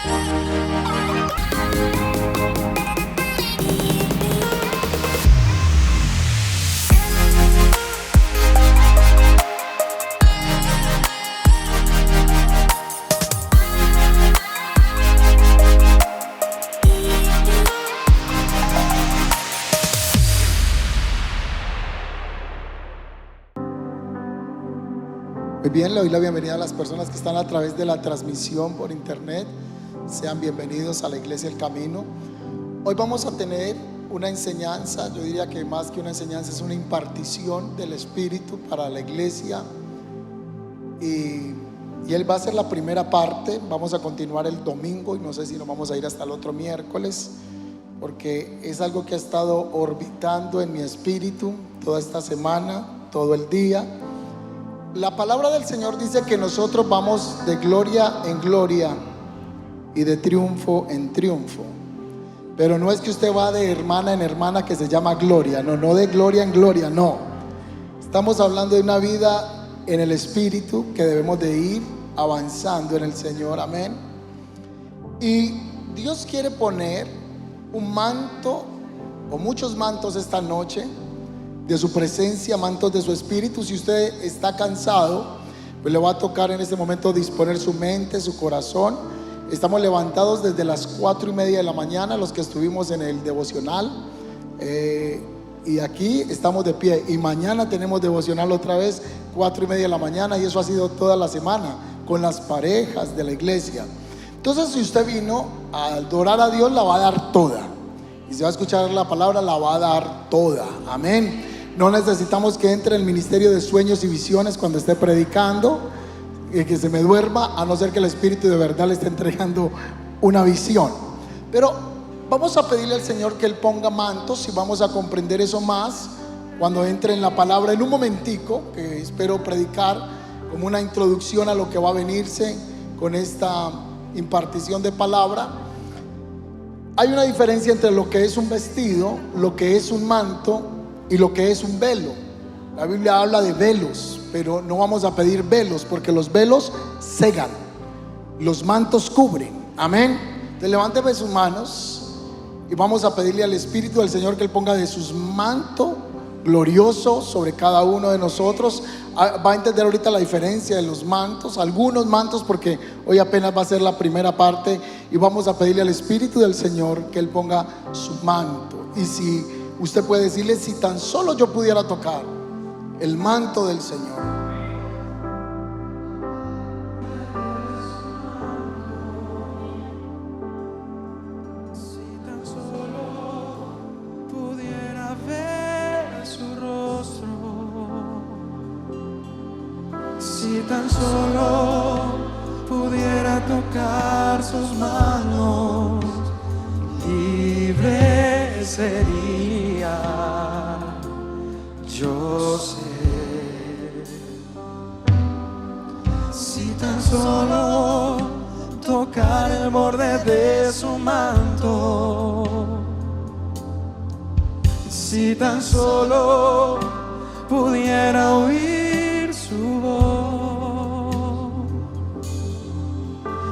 Muy bien, le doy la bienvenida a las personas que están a través de la transmisión por internet. Sean bienvenidos a la Iglesia El Camino. Hoy vamos a tener una enseñanza, yo diría que más que una enseñanza es una impartición del Espíritu para la iglesia. Y él va a ser la primera parte. Vamos a continuar el domingo y no sé si nos vamos a ir hasta el otro miércoles, porque es algo que ha estado orbitando en mi espíritu toda esta semana, todo el día. La palabra del Señor dice que nosotros vamos de gloria en gloria y de triunfo en triunfo. Pero no es que usted va de hermana en hermana que se llama gloria, no de gloria en gloria, no. Estamos hablando de una vida en el Espíritu que debemos de ir avanzando en el Señor, amén. Y Dios quiere poner un manto o muchos mantos esta noche de su presencia, mantos de su Espíritu. Si usted está cansado, pues le va a tocar en este momento disponer su mente, su corazón. Estamos levantados desde las 4:30 de la mañana, los que estuvimos en el devocional, y aquí estamos de pie. Y mañana tenemos devocional otra vez, 4:30 de la mañana, y eso ha sido toda la semana con las parejas de la iglesia. Entonces, si usted vino a adorar a Dios, la va a dar toda. Y si va a escuchar la palabra, la va a dar toda, amén. No necesitamos que entre el ministerio de sueños y visiones cuando esté predicando, que se me duerma, a no ser que el Espíritu de verdad le esté entregando una visión. Pero vamos a pedirle al Señor que Él ponga mantos, y vamos a comprender eso más cuando entre en la palabra en un momentico, que espero predicar como una introducción a lo que va a venirse con esta impartición de palabra. Hay una diferencia entre lo que es un vestido, lo que es un manto y lo que es un velo. La Biblia habla de velos, pero no vamos a pedir velos, porque los velos cegan, los mantos cubren, amén. Entonces levánteme sus manos y vamos a pedirle al Espíritu del Señor que Él ponga de sus mantos glorioso sobre cada uno de nosotros. Va a entender ahorita la diferencia de los mantos, algunos mantos, porque hoy apenas va a ser la primera parte, y vamos a pedirle al Espíritu del Señor que Él ponga su manto. Y si usted puede decirle: si tan solo yo pudiera tocar el manto del Señor. Si tan solo pudiera ver su rostro, si tan solo pudiera tocar sus manos, libre sería. Yo sé, si tan solo tocar el borde de su manto, si tan solo pudiera oír su voz,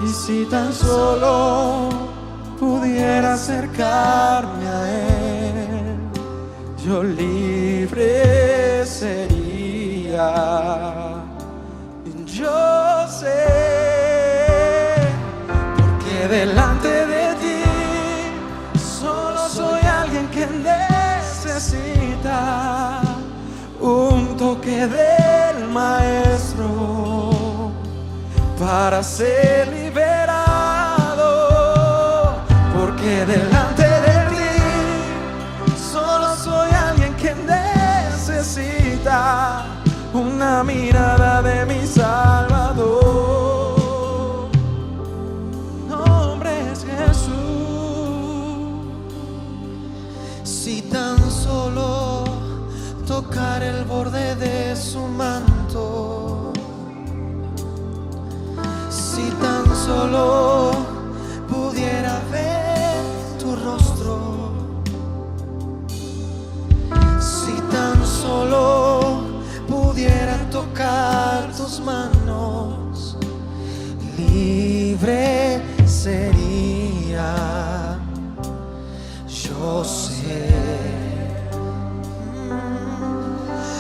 y si tan solo pudiera acercarme a Él, yo libre sería. Yo sé, porque delante de ti solo soy alguien que necesita un toque del Maestro para ser liberado. Porque delante de ti solo soy alguien que necesita una mirada de mi Salvador. Nombre es Jesús. Si tan solo tocar el borde de su manto, si tan solo pudiera ver tu rostro, si tan solo pudiera tocar tus manos, libre sería. Yo sé,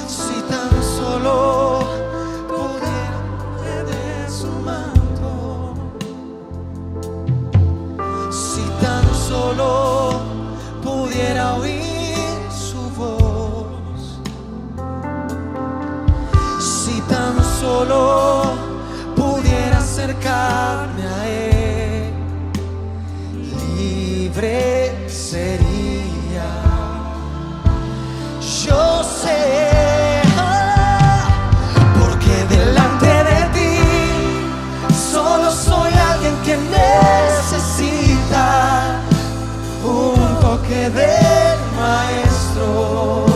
si tan solo pudiera de su manto, si tan solo pudiera oír su voz, si tan solo pudiera acercarme a él, libre sería. Yo sé, porque delante de ti solo soy alguien que necesita un toque del Maestro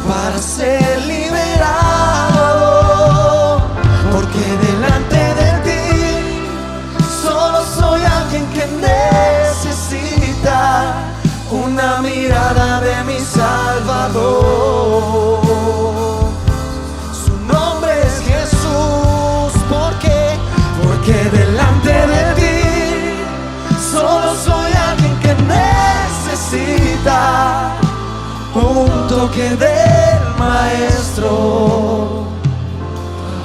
para ser liberado. Porque delante de ti solo soy alguien que necesita una mirada de mi Salvador. Su nombre es Jesús. ¿Por qué? Porque delante de ti solo soy alguien que necesita un toque del Maestro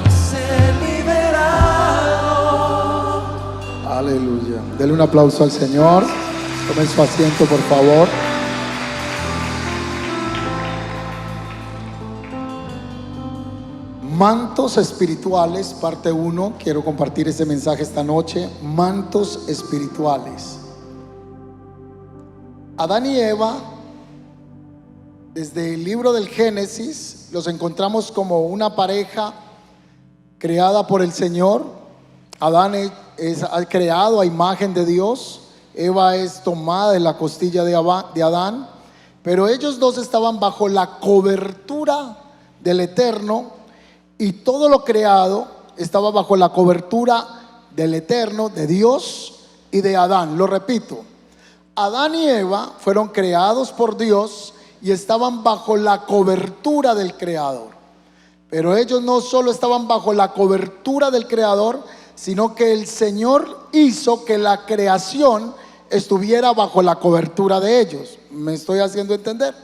para ser liberado. Aleluya. Denle un aplauso al Señor. Tomen su asiento, por favor. Mantos espirituales, parte 1. Quiero compartir ese mensaje esta noche. Mantos espirituales. Adán y Eva, desde el libro del Génesis, los encontramos como una pareja creada por el Señor. Adán es creado a imagen de Dios. Eva es tomada de la costilla de Adán. Pero ellos dos estaban bajo la cobertura del Eterno, y todo lo creado estaba bajo la cobertura del Eterno, de Dios y de Adán. Lo repito, Adán y Eva fueron creados por Dios y estaban bajo la cobertura del Creador. Pero ellos no solo estaban bajo la cobertura del Creador, sino que el Señor hizo que la creación estuviera bajo la cobertura de ellos. ¿Me estoy haciendo entender?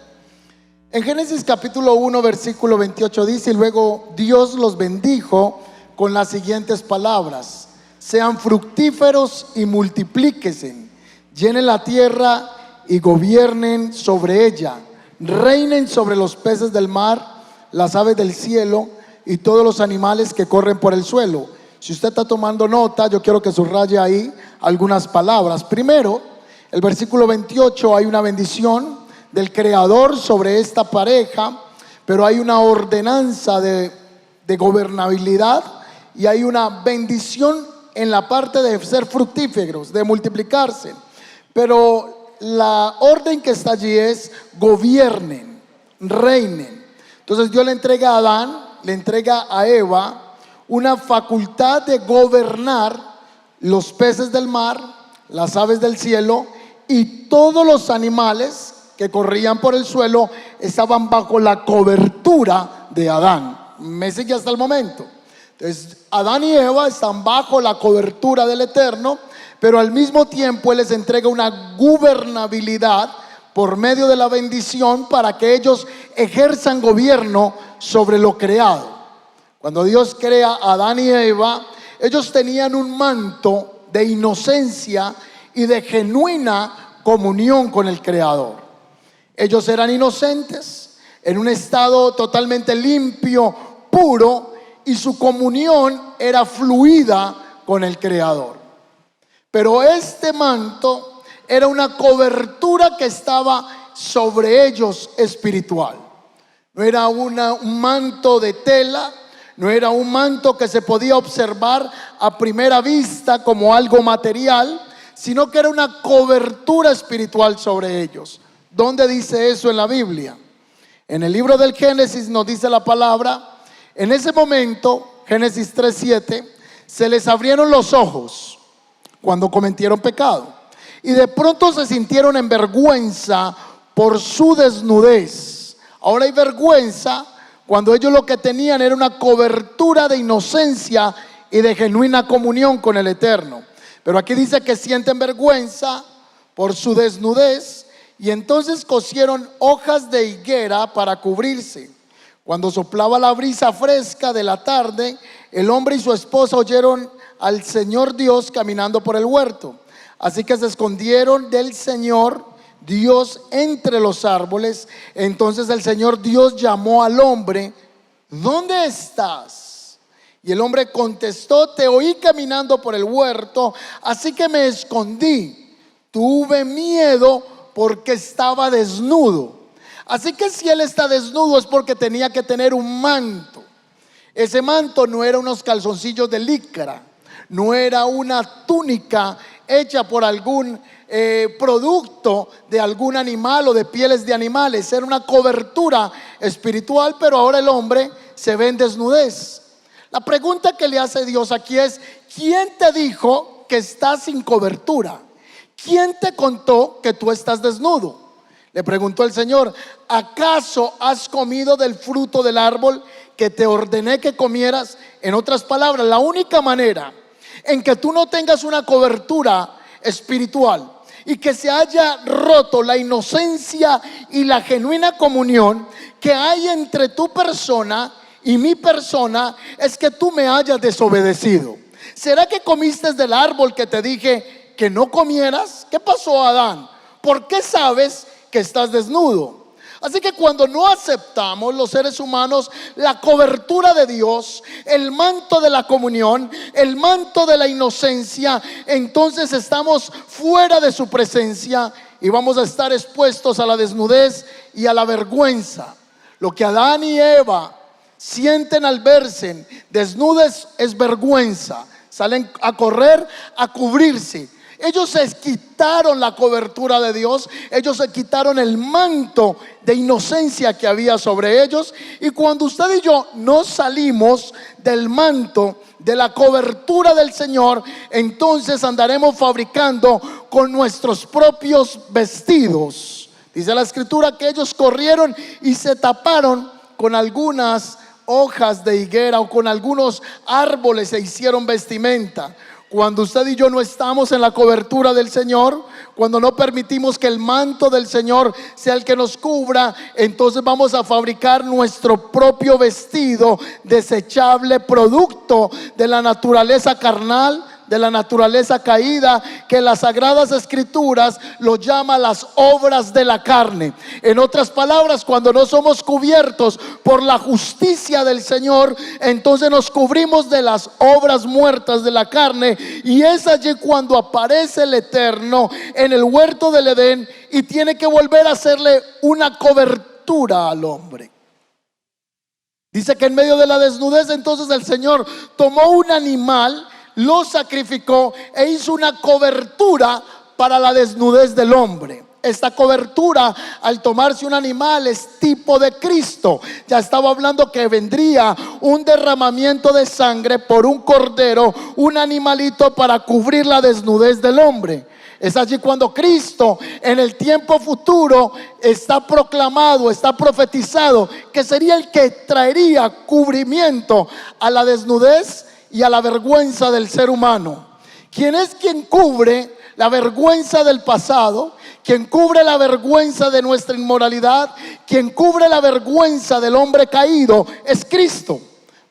En Génesis capítulo 1 versículo 28 dice: y luego Dios los bendijo con las siguientes palabras: sean fructíferos y multiplíquense, llenen la tierra y gobiernen sobre ella, reinen sobre los peces del mar, las aves del cielo y todos los animales que corren por el suelo. Si usted está tomando nota, yo quiero que subraye ahí algunas palabras. Primero, el versículo 28, hay una bendición del Creador sobre esta pareja, pero hay una ordenanza de gobernabilidad, y hay una bendición en la parte de ser fructíferos, de multiplicarse. Pero la orden que está allí es: gobiernen, reinen. Entonces Dios le entrega a Adán, le entrega a Eva una facultad de gobernar los peces del mar, las aves del cielo y todos los animales que corrían por el suelo. Estaban bajo la cobertura de Adán. ¿Me sigue hasta el momento? Entonces Adán y Eva están bajo la cobertura del Eterno, pero al mismo tiempo Él les entrega una gobernabilidad por medio de la bendición para que ellos ejerzan gobierno sobre lo creado. Cuando Dios crea a Adán y Eva, ellos tenían un manto de inocencia y de genuina comunión con el Creador. Ellos eran inocentes, en un estado totalmente limpio, puro, y su comunión era fluida con el Creador. Pero este manto era una cobertura que estaba sobre ellos espiritual. No era un manto de tela, no era un manto que se podía observar a primera vista como algo material, sino que era una cobertura espiritual sobre ellos. ¿Dónde dice eso en la Biblia? En el libro del Génesis nos dice la palabra: en ese momento, Génesis 3:7, se les abrieron los ojos cuando cometieron pecado, y de pronto se sintieron en vergüenza por su desnudez. Ahora hay vergüenza cuando ellos lo que tenían era una cobertura de inocencia y de genuina comunión con el Eterno. Pero aquí dice que sienten vergüenza por su desnudez, y entonces cosieron hojas de higuera para cubrirse. Cuando soplaba la brisa fresca de la tarde, el hombre y su esposa oyeron al Señor Dios caminando por el huerto. Así que se escondieron del Señor Dios entre los árboles. Entonces el Señor Dios llamó al hombre: ¿dónde estás? Y el hombre contestó: te oí caminando por el huerto, así que me escondí. Tuve miedo porque estaba desnudo. Así que si él está desnudo es porque tenía que tener un manto. Ese manto no era unos calzoncillos de licra, no era una túnica hecha por algún producto de algún animal o de pieles de animales. Era una cobertura espiritual, pero ahora el hombre se ve en desnudez. La pregunta que le hace Dios aquí es: ¿quién te dijo que estás sin cobertura? ¿Quién te contó que tú estás desnudo? Le preguntó el Señor: ¿acaso has comido del fruto del árbol que te ordené que comieras? En otras palabras, la única manera en que tú no tengas una cobertura espiritual y que se haya roto la inocencia y la genuina comunión que hay entre tu persona y mi persona, es que tú me hayas desobedecido. ¿Será que comiste del árbol que te dije que no comieras? ¿Qué pasó, Adán? ¿Por qué sabes que estás desnudo? Así que cuando no aceptamos los seres humanos la cobertura de Dios, el manto de la comunión, el manto de la inocencia, entonces estamos fuera de su presencia y vamos a estar expuestos a la desnudez y a la vergüenza. Lo que Adán y Eva sienten al verse desnudes es vergüenza. Salen a correr, a cubrirse. Ellos se quitaron la cobertura de Dios, ellos se quitaron el manto de inocencia que había sobre ellos. Y cuando usted y yo no salimos del manto, de la cobertura del Señor, entonces andaremos fabricando con nuestros propios vestidos. Dice la Escritura que ellos corrieron y se taparon con algunas hojas de higuera o con algunos árboles, se hicieron vestimenta. Cuando usted y yo no estamos en la cobertura del Señor, cuando no permitimos que el manto del Señor sea el que nos cubra, entonces vamos a fabricar nuestro propio vestido desechable, producto de la naturaleza carnal, de la naturaleza caída, que las Sagradas Escrituras lo llama las obras de la carne. En otras palabras, cuando no somos cubiertos por la justicia del Señor, entonces nos cubrimos de las obras muertas de la carne, y es allí cuando aparece el Eterno en el huerto del Edén y tiene que volver a hacerle una cobertura al hombre. Dice que en medio de la desnudez, entonces el Señor tomó un animal, lo sacrificó e hizo una cobertura para la desnudez del hombre. Esta cobertura, al tomarse un animal, es tipo de Cristo. Ya estaba hablando que vendría un derramamiento de sangre por un cordero, un animalito, para cubrir la desnudez del hombre. Es allí cuando Cristo en el tiempo futuro está proclamado, está profetizado que sería el que traería cubrimiento a la desnudez y a la vergüenza del ser humano. ¿Quién es quien cubre la vergüenza del pasado? Quien cubre la vergüenza de nuestra inmoralidad, quien cubre la vergüenza del hombre caído, es Cristo.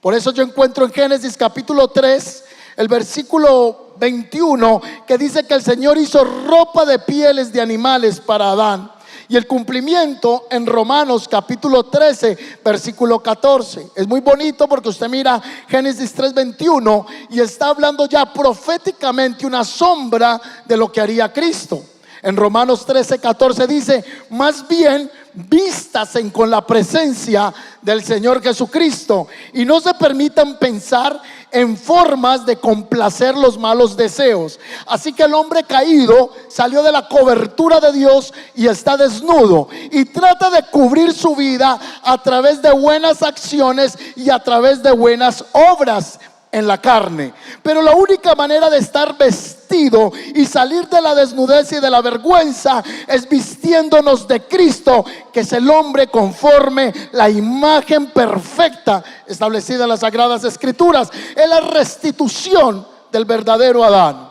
Por eso yo encuentro en Génesis capítulo 3 el versículo 21 que dice que el Señor hizo ropa de pieles de animales para Adán. Y el cumplimiento en Romanos capítulo 13 versículo 14. Es muy bonito porque usted mira Génesis 3:21 y está hablando ya proféticamente una sombra de lo que haría Cristo. En Romanos 13:14 dice: más bien vístasen con la presencia del Señor Jesucristo y no se permitan pensar en formas de complacer los malos deseos. Así que el hombre caído salió de la cobertura de Dios y está desnudo y trata de cubrir su vida a través de buenas acciones y a través de buenas obras en la carne. Pero la única manera de estar vestido y salir de la desnudez y de la vergüenza es vistiéndonos de Cristo, que es el hombre conforme la imagen perfecta establecida en las Sagradas Escrituras. Es la restitución del verdadero Adán.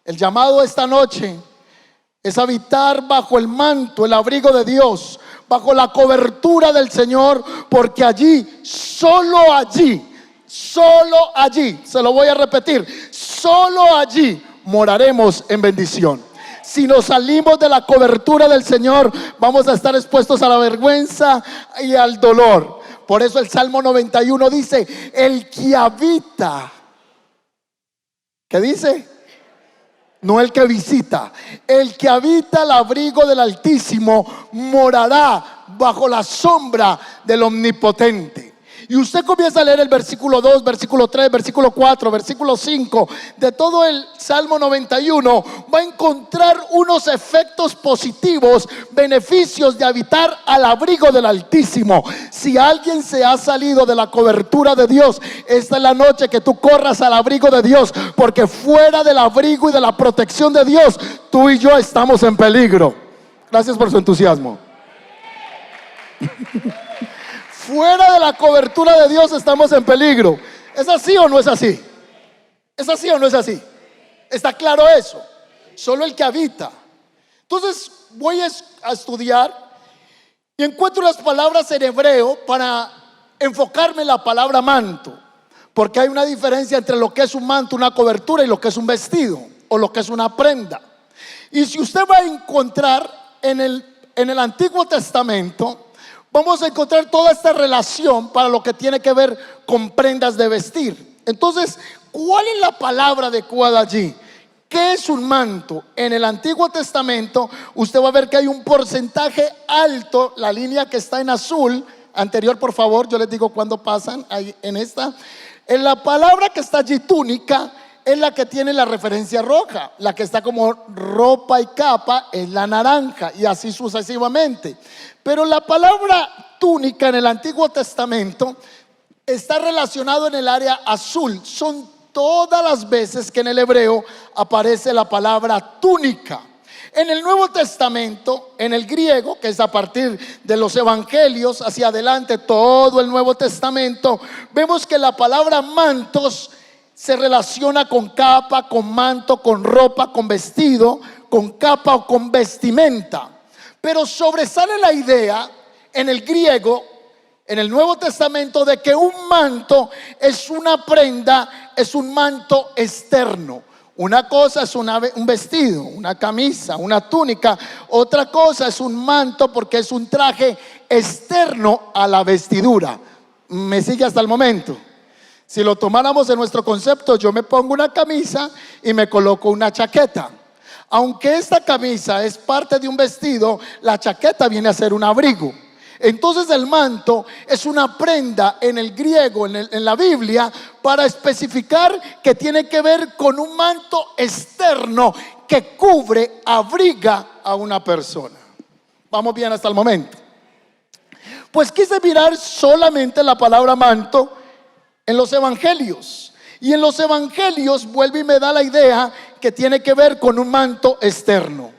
El llamado esta noche es habitar bajo el manto, el abrigo de Dios, bajo la cobertura del Señor, porque allí, solo allí, se lo voy a repetir, solo allí moraremos en bendición. Si nos salimos de la cobertura del Señor, vamos a estar expuestos a la vergüenza y al dolor. Por eso el Salmo 91 dice: el que habita, ¿qué dice? No el que visita, el que habita el abrigo del Altísimo morará bajo la sombra del Omnipotente. Y usted comienza a leer el versículo 2, versículo 3, versículo 4, versículo 5 de todo el Salmo 91. Va a encontrar unos efectos positivos, beneficios de habitar al abrigo del Altísimo. Si alguien se ha salido de la cobertura de Dios, esta es la noche que tú corras al abrigo de Dios, porque fuera del abrigo y de la protección de Dios, tú y yo estamos en peligro. Gracias por su entusiasmo. Fuera de la cobertura de Dios estamos en peligro. ¿Es así o no es así? ¿Es así o no es así? ¿Está claro eso? Solo el que habita. Entonces voy a estudiar y encuentro las palabras en hebreo para enfocarme en la palabra manto, porque hay una diferencia entre lo que es un manto, una cobertura, y lo que es un vestido o lo que es una prenda. Y si usted va a encontrar en el Antiguo Testamento, vamos a encontrar toda esta relación para lo que tiene que ver con prendas de vestir. Entonces, ¿cuál es la palabra adecuada allí? ¿Qué es un manto? En el Antiguo Testamento usted va a ver que hay un porcentaje alto, la línea que está en azul, anterior por favor, yo les digo cuando pasan, ahí en esta. En la palabra que está allí, túnica, es la que tiene la referencia roja. La que está como ropa y capa es la naranja, y así sucesivamente. Pero la palabra túnica en el Antiguo Testamento está relacionado en el área azul. Son todas las veces que en el hebreo aparece la palabra túnica. En el Nuevo Testamento, en el griego, que es a partir de los evangelios hacia adelante, todo el Nuevo Testamento, vemos que la palabra mantos se relaciona con capa, con manto, con ropa, con vestido, con capa o con vestimenta. Pero sobresale la idea en el griego, en el Nuevo Testamento, de que un manto es una prenda, es un manto externo. Una cosa es un vestido, una camisa, una túnica. Otra cosa es un manto, porque es un traje externo a la vestidura. ¿Me sigue hasta el momento? Si lo tomáramos en nuestro concepto, yo me pongo una camisa y me coloco una chaqueta. Aunque esta camisa es parte de un vestido, la chaqueta viene a ser un abrigo. Entonces el manto es una prenda en el griego, en la Biblia, para especificar que tiene que ver con un manto externo que cubre, abriga a una persona. ¿Vamos bien hasta el momento? Pues quise mirar solamente la palabra manto en los evangelios. Y en los evangelios vuelve y me da la idea que tiene que ver con un manto externo.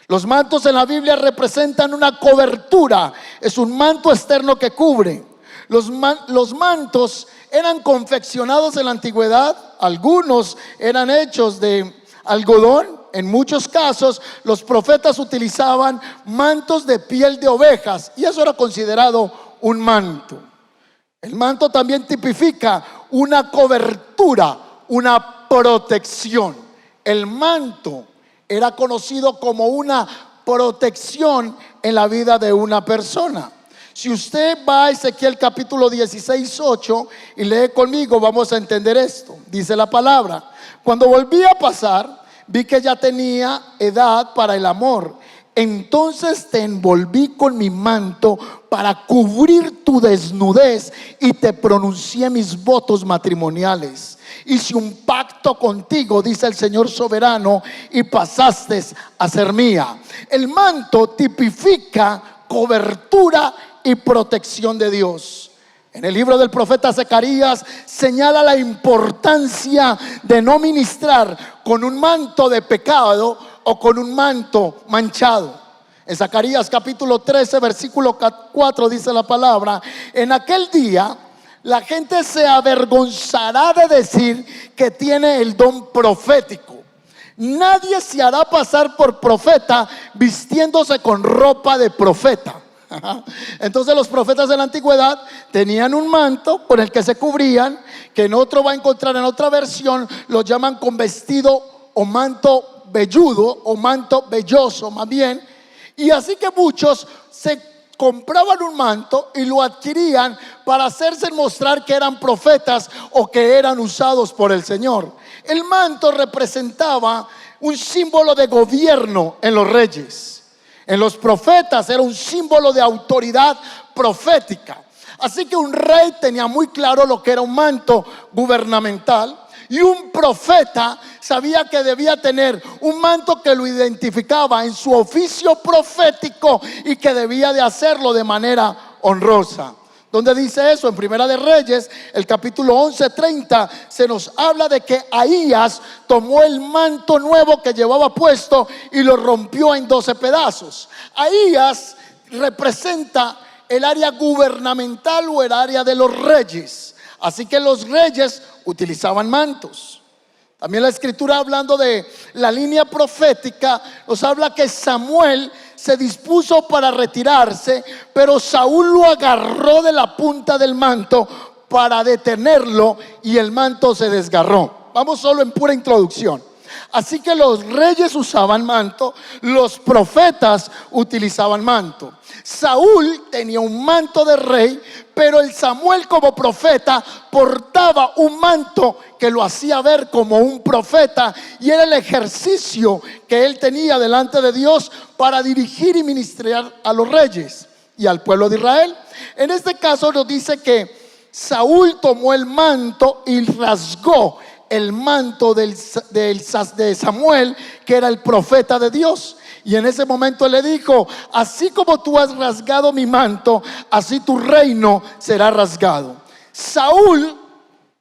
Los mantos en la Biblia representan una cobertura, es un manto externo que cubre. Los mantos eran confeccionados en la antigüedad, algunos eran hechos de algodón. En muchos casos los profetas utilizaban mantos de piel de ovejas, y eso era considerado un manto. El manto también tipifica una cobertura, una protección. El manto era conocido como una protección en la vida de una persona. Si usted va a Ezequiel capítulo 16, 8 y lee conmigo, vamos a entender esto. Dice la palabra: cuando volví a pasar, vi que ya tenía edad para el amor. Entonces te envolví con mi manto para cubrir tu desnudez, y te pronuncié mis votos matrimoniales. Hice un pacto contigo, dice el Señor soberano, y pasaste a ser mía. El manto tipifica cobertura y protección de Dios. En el libro del profeta Zacarías señala la importancia de no ministrar con un manto de pecado o con un manto manchado. En Zacarías capítulo 13 versículo 4 dice la palabra: en aquel día la gente se avergonzará de decir que tiene el don profético. Nadie se hará pasar por profeta vistiéndose con ropa de profeta. Entonces los profetas de la antigüedad tenían un manto con el que se cubrían, que en otro va a encontrar, en otra versión lo llaman con vestido o manto velludo o manto velloso más bien. Y así que muchos se compraban un manto y lo adquirían para hacerse mostrar que eran profetas o que eran usados por el Señor. El manto representaba un símbolo de gobierno en los reyes. En los profetas era un símbolo de autoridad profética. Así que un rey tenía muy claro lo que era un manto gubernamental, y un profeta sabía que debía tener un manto que lo identificaba en su oficio profético y que debía de hacerlo de manera honrosa. ¿Dónde dice eso? En Primera de Reyes, el capítulo 11:30, se nos habla de que Ahías tomó el manto nuevo que llevaba puesto y lo rompió en 12 pedazos. Ahías representa el área gubernamental o el área de los reyes. Así que los reyes utilizaban mantos. También la escritura, hablando de la línea profética, nos habla que Samuel se dispuso para retirarse, pero Saúl lo agarró de la punta del manto para detenerlo y el manto se desgarró. Vamos solo en pura introducción. Así que los reyes usaban manto, los profetas utilizaban manto. Saúl tenía un manto de rey, pero el Samuel como profeta portaba un manto que lo hacía ver como un profeta, y era el ejercicio que él tenía delante de Dios para dirigir y ministrar a los reyes y al pueblo de Israel. En este caso nos dice que Saúl tomó el manto y rasgó el manto de Samuel, que era el profeta de Dios. Y en ese momento le dijo: así como tú has rasgado mi manto, así tu reino será rasgado. Saúl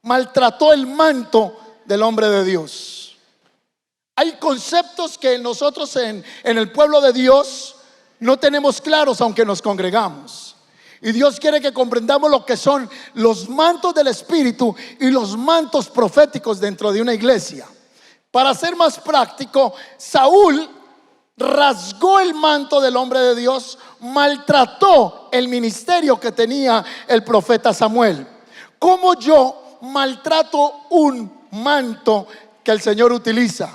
maltrató el manto del hombre de Dios. Hay conceptos que nosotros en el pueblo de Dios no tenemos claros, aunque nos congregamos. Y Dios quiere que comprendamos lo que son los mantos del Espíritu y los mantos proféticos dentro de una iglesia. Para ser más práctico, Saúl rasgó el manto del hombre de Dios, maltrató el ministerio que tenía el profeta Samuel. ¿Cómo yo maltrato un manto que el Señor utiliza?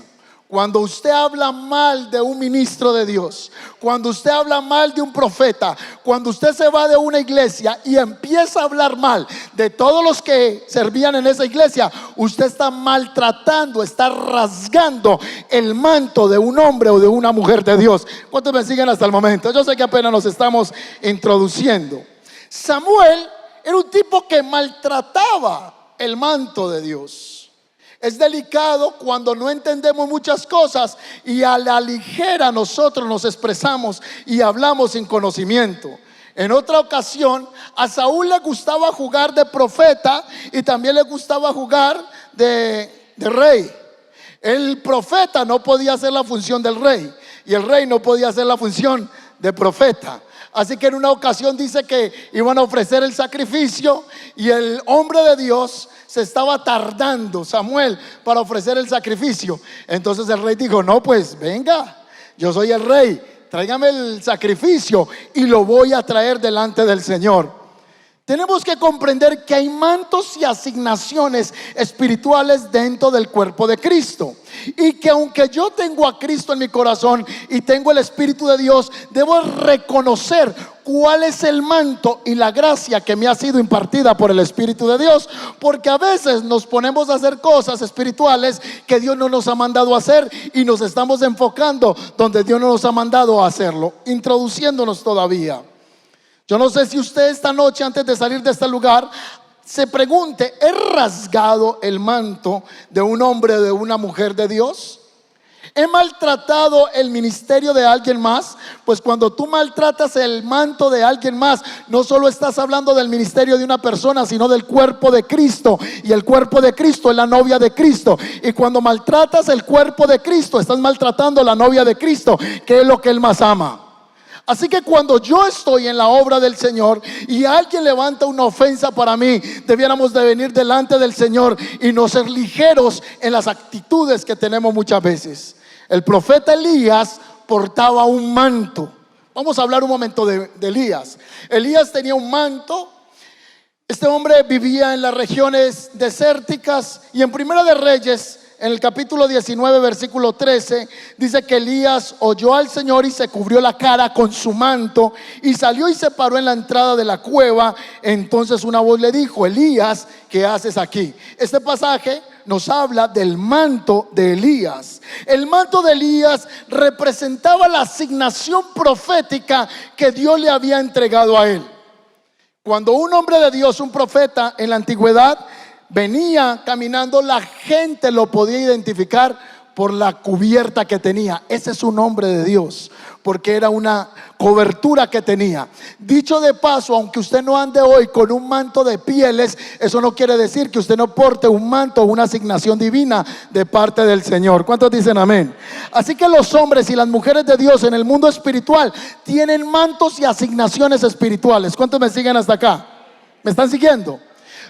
Cuando usted habla mal de un ministro de Dios, cuando usted habla mal de un profeta, cuando usted se va de una iglesia y empieza a hablar mal de todos los que servían en esa iglesia, usted está maltratando, está rasgando el manto de un hombre o de una mujer de Dios. ¿Cuántos me siguen hasta el momento? Yo sé que apenas nos estamos introduciendo. Samuel era un tipo que maltrataba el manto de Dios. Es delicado cuando no entendemos muchas cosas y a la ligera nosotros nos expresamos y hablamos sin conocimiento. En otra ocasión, a Saúl le gustaba jugar de profeta y también le gustaba jugar de rey. El profeta no podía hacer la función del rey y el rey no podía hacer la función de profeta. Así que en una ocasión dice que iban a ofrecer el sacrificio y el hombre de Dios se estaba tardando, Samuel, para ofrecer el sacrificio. Entonces el rey dijo: no, pues venga, yo soy el rey, tráigame el sacrificio y lo voy a traer delante del Señor. Tenemos que comprender que hay mantos y asignaciones espirituales dentro del cuerpo de Cristo, y que aunque yo tengo a Cristo en mi corazón y tengo el Espíritu de Dios, debo reconocer cuál es el manto y la gracia que me ha sido impartida por el Espíritu de Dios, porque a veces nos ponemos a hacer cosas espirituales que Dios no nos ha mandado a hacer y nos estamos enfocando donde Dios no nos ha mandado a hacerlo, introduciéndonos todavía. Yo no sé si usted esta noche, antes de salir de este lugar, se pregunte: ¿he rasgado el manto de un hombre o de una mujer de Dios? ¿He maltratado el ministerio de alguien más? Pues cuando tú maltratas el manto de alguien más, no solo estás hablando del ministerio de una persona, sino del cuerpo de Cristo. Y el cuerpo de Cristo es la novia de Cristo. Y cuando maltratas el cuerpo de Cristo, estás maltratando la novia de Cristo, que es lo que Él más ama. Así que cuando yo estoy en la obra del Señor y alguien levanta una ofensa para mí, debiéramos de venir delante del Señor y no ser ligeros en las actitudes que tenemos muchas veces. El profeta Elías portaba un manto. Vamos a hablar un momento de Elías. Elías tenía un manto. Este hombre vivía en las regiones desérticas y en Primera de Reyes, en el capítulo 19, versículo 13, dice que Elías oyó al Señor y se cubrió la cara con su manto y salió y se paró en la entrada de la cueva. Entonces una voz le dijo: Elías, ¿qué haces aquí? Este pasaje nos habla del manto de Elías. El manto de Elías representaba la asignación profética que Dios le había entregado a él. Cuando un hombre de Dios, un profeta en la antigüedad, venía caminando, la gente lo podía identificar por la cubierta que tenía. Ese es un hombre de Dios, porque era una cobertura que tenía. Dicho de paso, aunque usted no ande hoy con un manto de pieles, eso no quiere decir que usted no porte un manto o una asignación divina de parte del Señor. ¿Cuántos dicen amén? Así que los hombres y las mujeres de Dios en el mundo espiritual tienen mantos y asignaciones espirituales. ¿Cuántos me siguen hasta acá? ¿Me están siguiendo?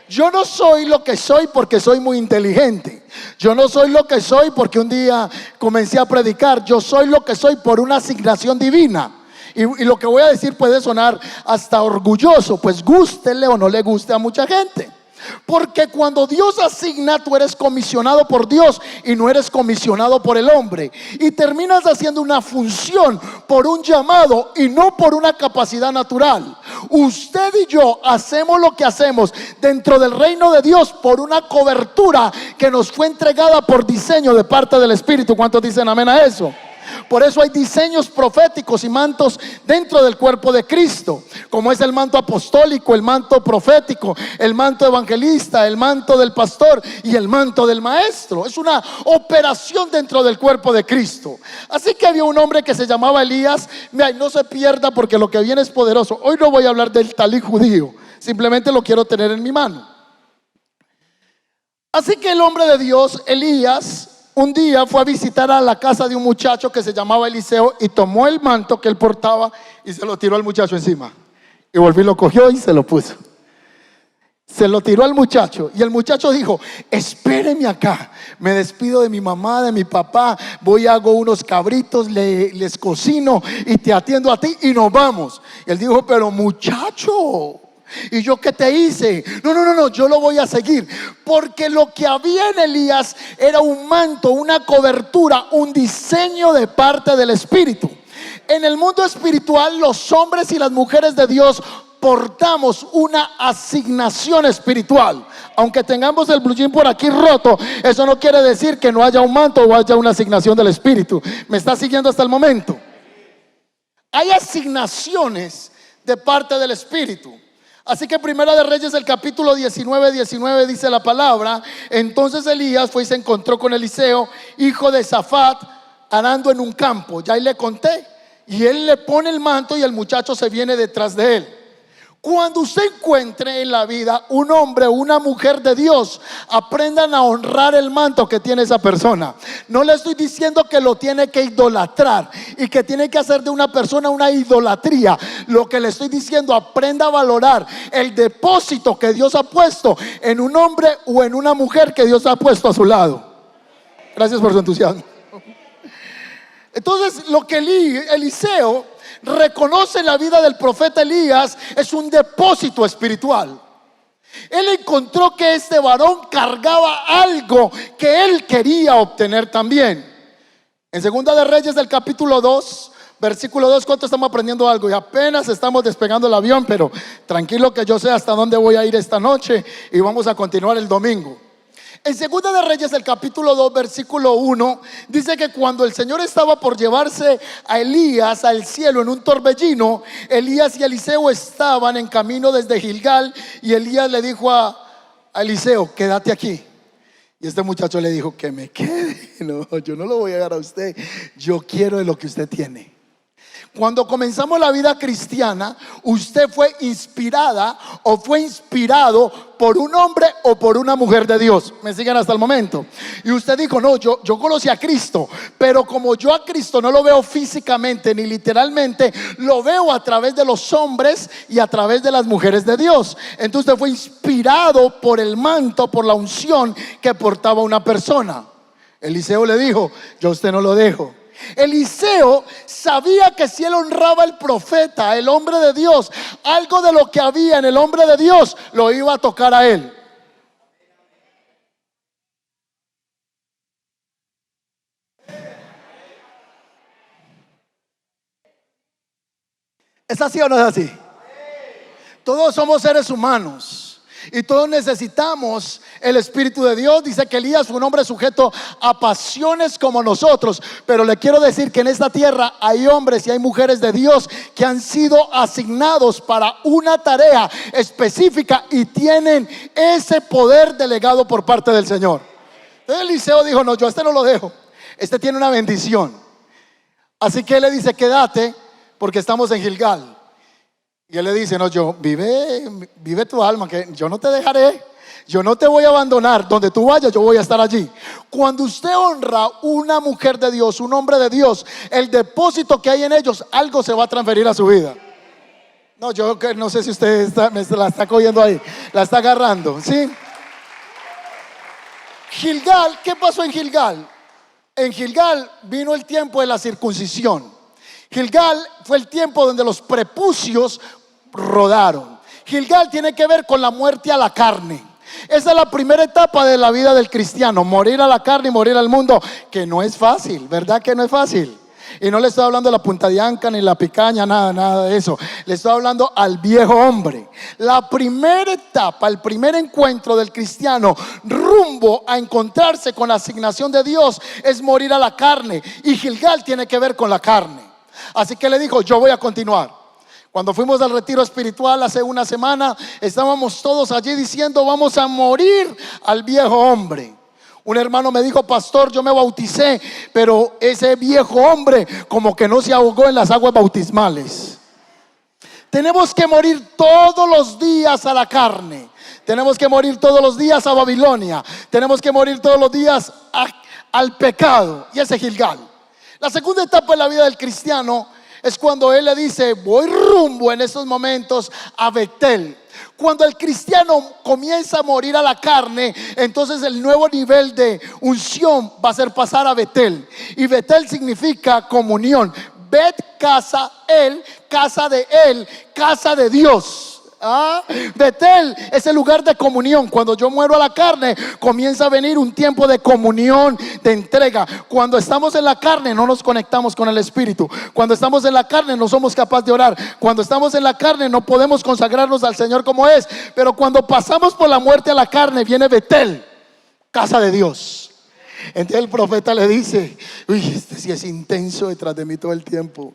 Yo no soy lo que soy porque soy muy inteligente. Yo no soy lo que soy porque un día comencé a predicar. Yo soy lo que soy por una asignación divina. Y lo que voy a decir puede sonar hasta orgulloso, pues gústele o no le guste a mucha gente. Porque cuando Dios asigna, tú eres comisionado por Dios y no eres comisionado por el hombre. Y terminas haciendo una función por un llamado y no por una capacidad natural. Usted y yo hacemos lo que hacemos dentro del reino de Dios por una cobertura que nos fue entregada por diseño de parte del Espíritu. ¿Cuántos dicen amén a eso? Por eso hay diseños proféticos y mantos dentro del cuerpo de Cristo, como es el manto apostólico, el manto profético, el manto evangelista, el manto del pastor y el manto del maestro. Es una operación dentro del cuerpo de Cristo. Así que había un hombre que se llamaba Elías. Mira, no se pierda porque lo que viene es poderoso. Hoy no voy a hablar del talí judío, simplemente lo quiero tener en mi mano. Así que el hombre de Dios, Elías, un día fue a visitar a la casa de un muchacho que se llamaba Eliseo y tomó el manto que él portaba y se lo tiró al muchacho encima. Y volvió y lo cogió y se lo puso. Se lo tiró al muchacho y el muchacho dijo: espéreme acá, me despido de mi mamá, de mi papá, voy y hago unos cabritos, les cocino y te atiendo a ti y nos vamos. Y él dijo: pero muchacho, ¿y yo qué te hice? No, yo lo voy a seguir. Porque lo que había en Elías era un manto, una cobertura, un diseño de parte del Espíritu. En el mundo espiritual, los hombres y las mujeres de Dios portamos una asignación espiritual. Aunque tengamos el blue jean por aquí roto, eso no quiere decir que no haya un manto o haya una asignación del Espíritu. ¿Me está siguiendo hasta el momento? Hay asignaciones de parte del Espíritu. Así que Primera de Reyes, el capítulo 19 dice la palabra: entonces Elías fue y se encontró con Eliseo, hijo de Safat, arando en un campo. Ya ahí le conté. Y él le pone el manto y el muchacho se viene detrás de él. Cuando usted encuentre en la vida un hombre o una mujer de Dios, aprendan a honrar el manto que tiene esa persona. No le estoy diciendo que lo tiene que idolatrar y que tiene que hacer de una persona una idolatría. Lo que le estoy diciendo: aprenda a valorar el depósito que Dios ha puesto en un hombre o en una mujer que Dios ha puesto a su lado. Gracias por su entusiasmo. Entonces, lo que Eliseo reconoce en la vida del profeta Elías es un depósito espiritual. Él encontró que este varón cargaba algo que él quería obtener también. En Segunda de Reyes, del capítulo 2, versículo 2, ¿cuánto estamos aprendiendo algo? Y apenas estamos despegando el avión, pero tranquilo que yo sé hasta dónde voy a ir esta noche y vamos a continuar el domingo. En Segunda de Reyes, el capítulo 2, versículo 1, dice que cuando el Señor estaba por llevarse a Elías al cielo en un torbellino, Elías y Eliseo estaban en camino desde Gilgal, y Elías le dijo a Eliseo: quédate aquí. Y este muchacho le dijo: que me quede. No, yo no lo voy a dar a usted, yo quiero de lo que usted tiene. Cuando comenzamos la vida cristiana, usted fue inspirada o fue inspirado por un hombre o por una mujer de Dios. ¿Me siguen hasta el momento? Y usted dijo, no, yo conocí a Cristo, pero como yo a Cristo no lo veo físicamente ni literalmente, lo veo a través de los hombres y a través de las mujeres de Dios. Entonces usted fue inspirado por el manto, por la unción que portaba una persona. Eliseo le dijo, yo a usted no lo dejo. Eliseo sabía que si él honraba al profeta, el hombre de Dios, algo de lo que había en el hombre de Dios lo iba a tocar a él. ¿Es así o no es así? Todos somos seres humanos y todos necesitamos el Espíritu de Dios. Dice que Elías fue un hombre sujeto a pasiones como nosotros, pero le quiero decir que en esta tierra hay hombres y hay mujeres de Dios que han sido asignados para una tarea específica y tienen ese poder delegado por parte del Señor. Entonces Eliseo dijo, no, yo a este no lo dejo, este tiene una bendición. Así que él le dice, quédate porque estamos en Gilgal. Y él le dice, no, vive tu alma, que yo no te dejaré, yo no te voy a abandonar, donde tú vayas yo voy a estar allí. Cuando usted honra una mujer de Dios, un hombre de Dios, el depósito que hay en ellos, algo se va a transferir a su vida. No, yo no sé si usted me la está cogiendo ahí, la está agarrando, ¿sí? Gilgal, ¿qué pasó en Gilgal? En Gilgal vino el tiempo de la circuncisión. Gilgal fue el tiempo donde los prepucios rodaron. Gilgal tiene que ver con la muerte a la carne. Esa es la primera etapa de la vida del cristiano, morir a la carne y morir al mundo, que no es fácil, ¿verdad que no es fácil? Y no le estoy hablando de la punta de anca ni la picaña, nada de eso. Le estoy hablando al viejo hombre. La primera etapa, el primer encuentro del cristiano rumbo a encontrarse con la asignación de Dios es morir a la carne. Y Gilgal tiene que ver con la carne. Así que le dijo, yo voy a continuar. Cuando fuimos al retiro espiritual hace una semana, estábamos todos allí diciendo, vamos a morir al viejo hombre. Un hermano me dijo, pastor, yo me bauticé, pero ese viejo hombre como que no se ahogó en las aguas bautismales. Tenemos que morir todos los días a la carne. Tenemos que morir todos los días a Babilonia. Tenemos que morir todos los días al pecado. Y ese es Gilgal. La segunda etapa en la vida del cristiano es cuando él le dice, voy rumbo en estos momentos a Betel. Cuando el cristiano comienza a morir a la carne, entonces el nuevo nivel de unción va a ser pasar a Betel. Y Betel significa comunión. Bet, casa, él, casa de él, casa de Dios. Betel es el lugar de comunión. Cuando yo muero a la carne, comienza a venir un tiempo de comunión, de entrega. Cuando estamos en la carne no nos conectamos con el Espíritu. Cuando estamos en la carne no somos capaces de orar. Cuando estamos en la carne no podemos consagrarnos al Señor como es. Pero cuando pasamos por la muerte a la carne, viene Betel, casa de Dios. Entonces el profeta le dice, uy, este sí es intenso detrás de mí todo el tiempo.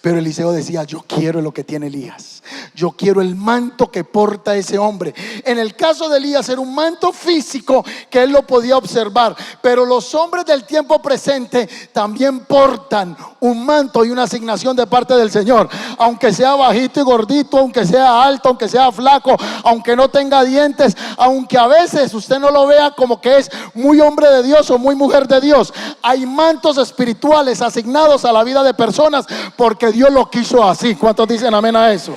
Pero Eliseo decía, yo quiero lo que tiene Elías. Yo quiero el manto que porta ese hombre. En el caso de Elías era un manto físico que él lo podía observar, pero los hombres del tiempo presente también portan un manto y una asignación de parte del Señor. Aunque sea bajito y gordito, aunque sea alto, aunque sea flaco, aunque no tenga dientes, aunque a veces usted no lo vea como que es muy hombre de Dios o muy mujer de Dios, hay mantos espirituales asignados a la vida de personas porque Dios lo quiso así. ¿Cuántos dicen amén a eso?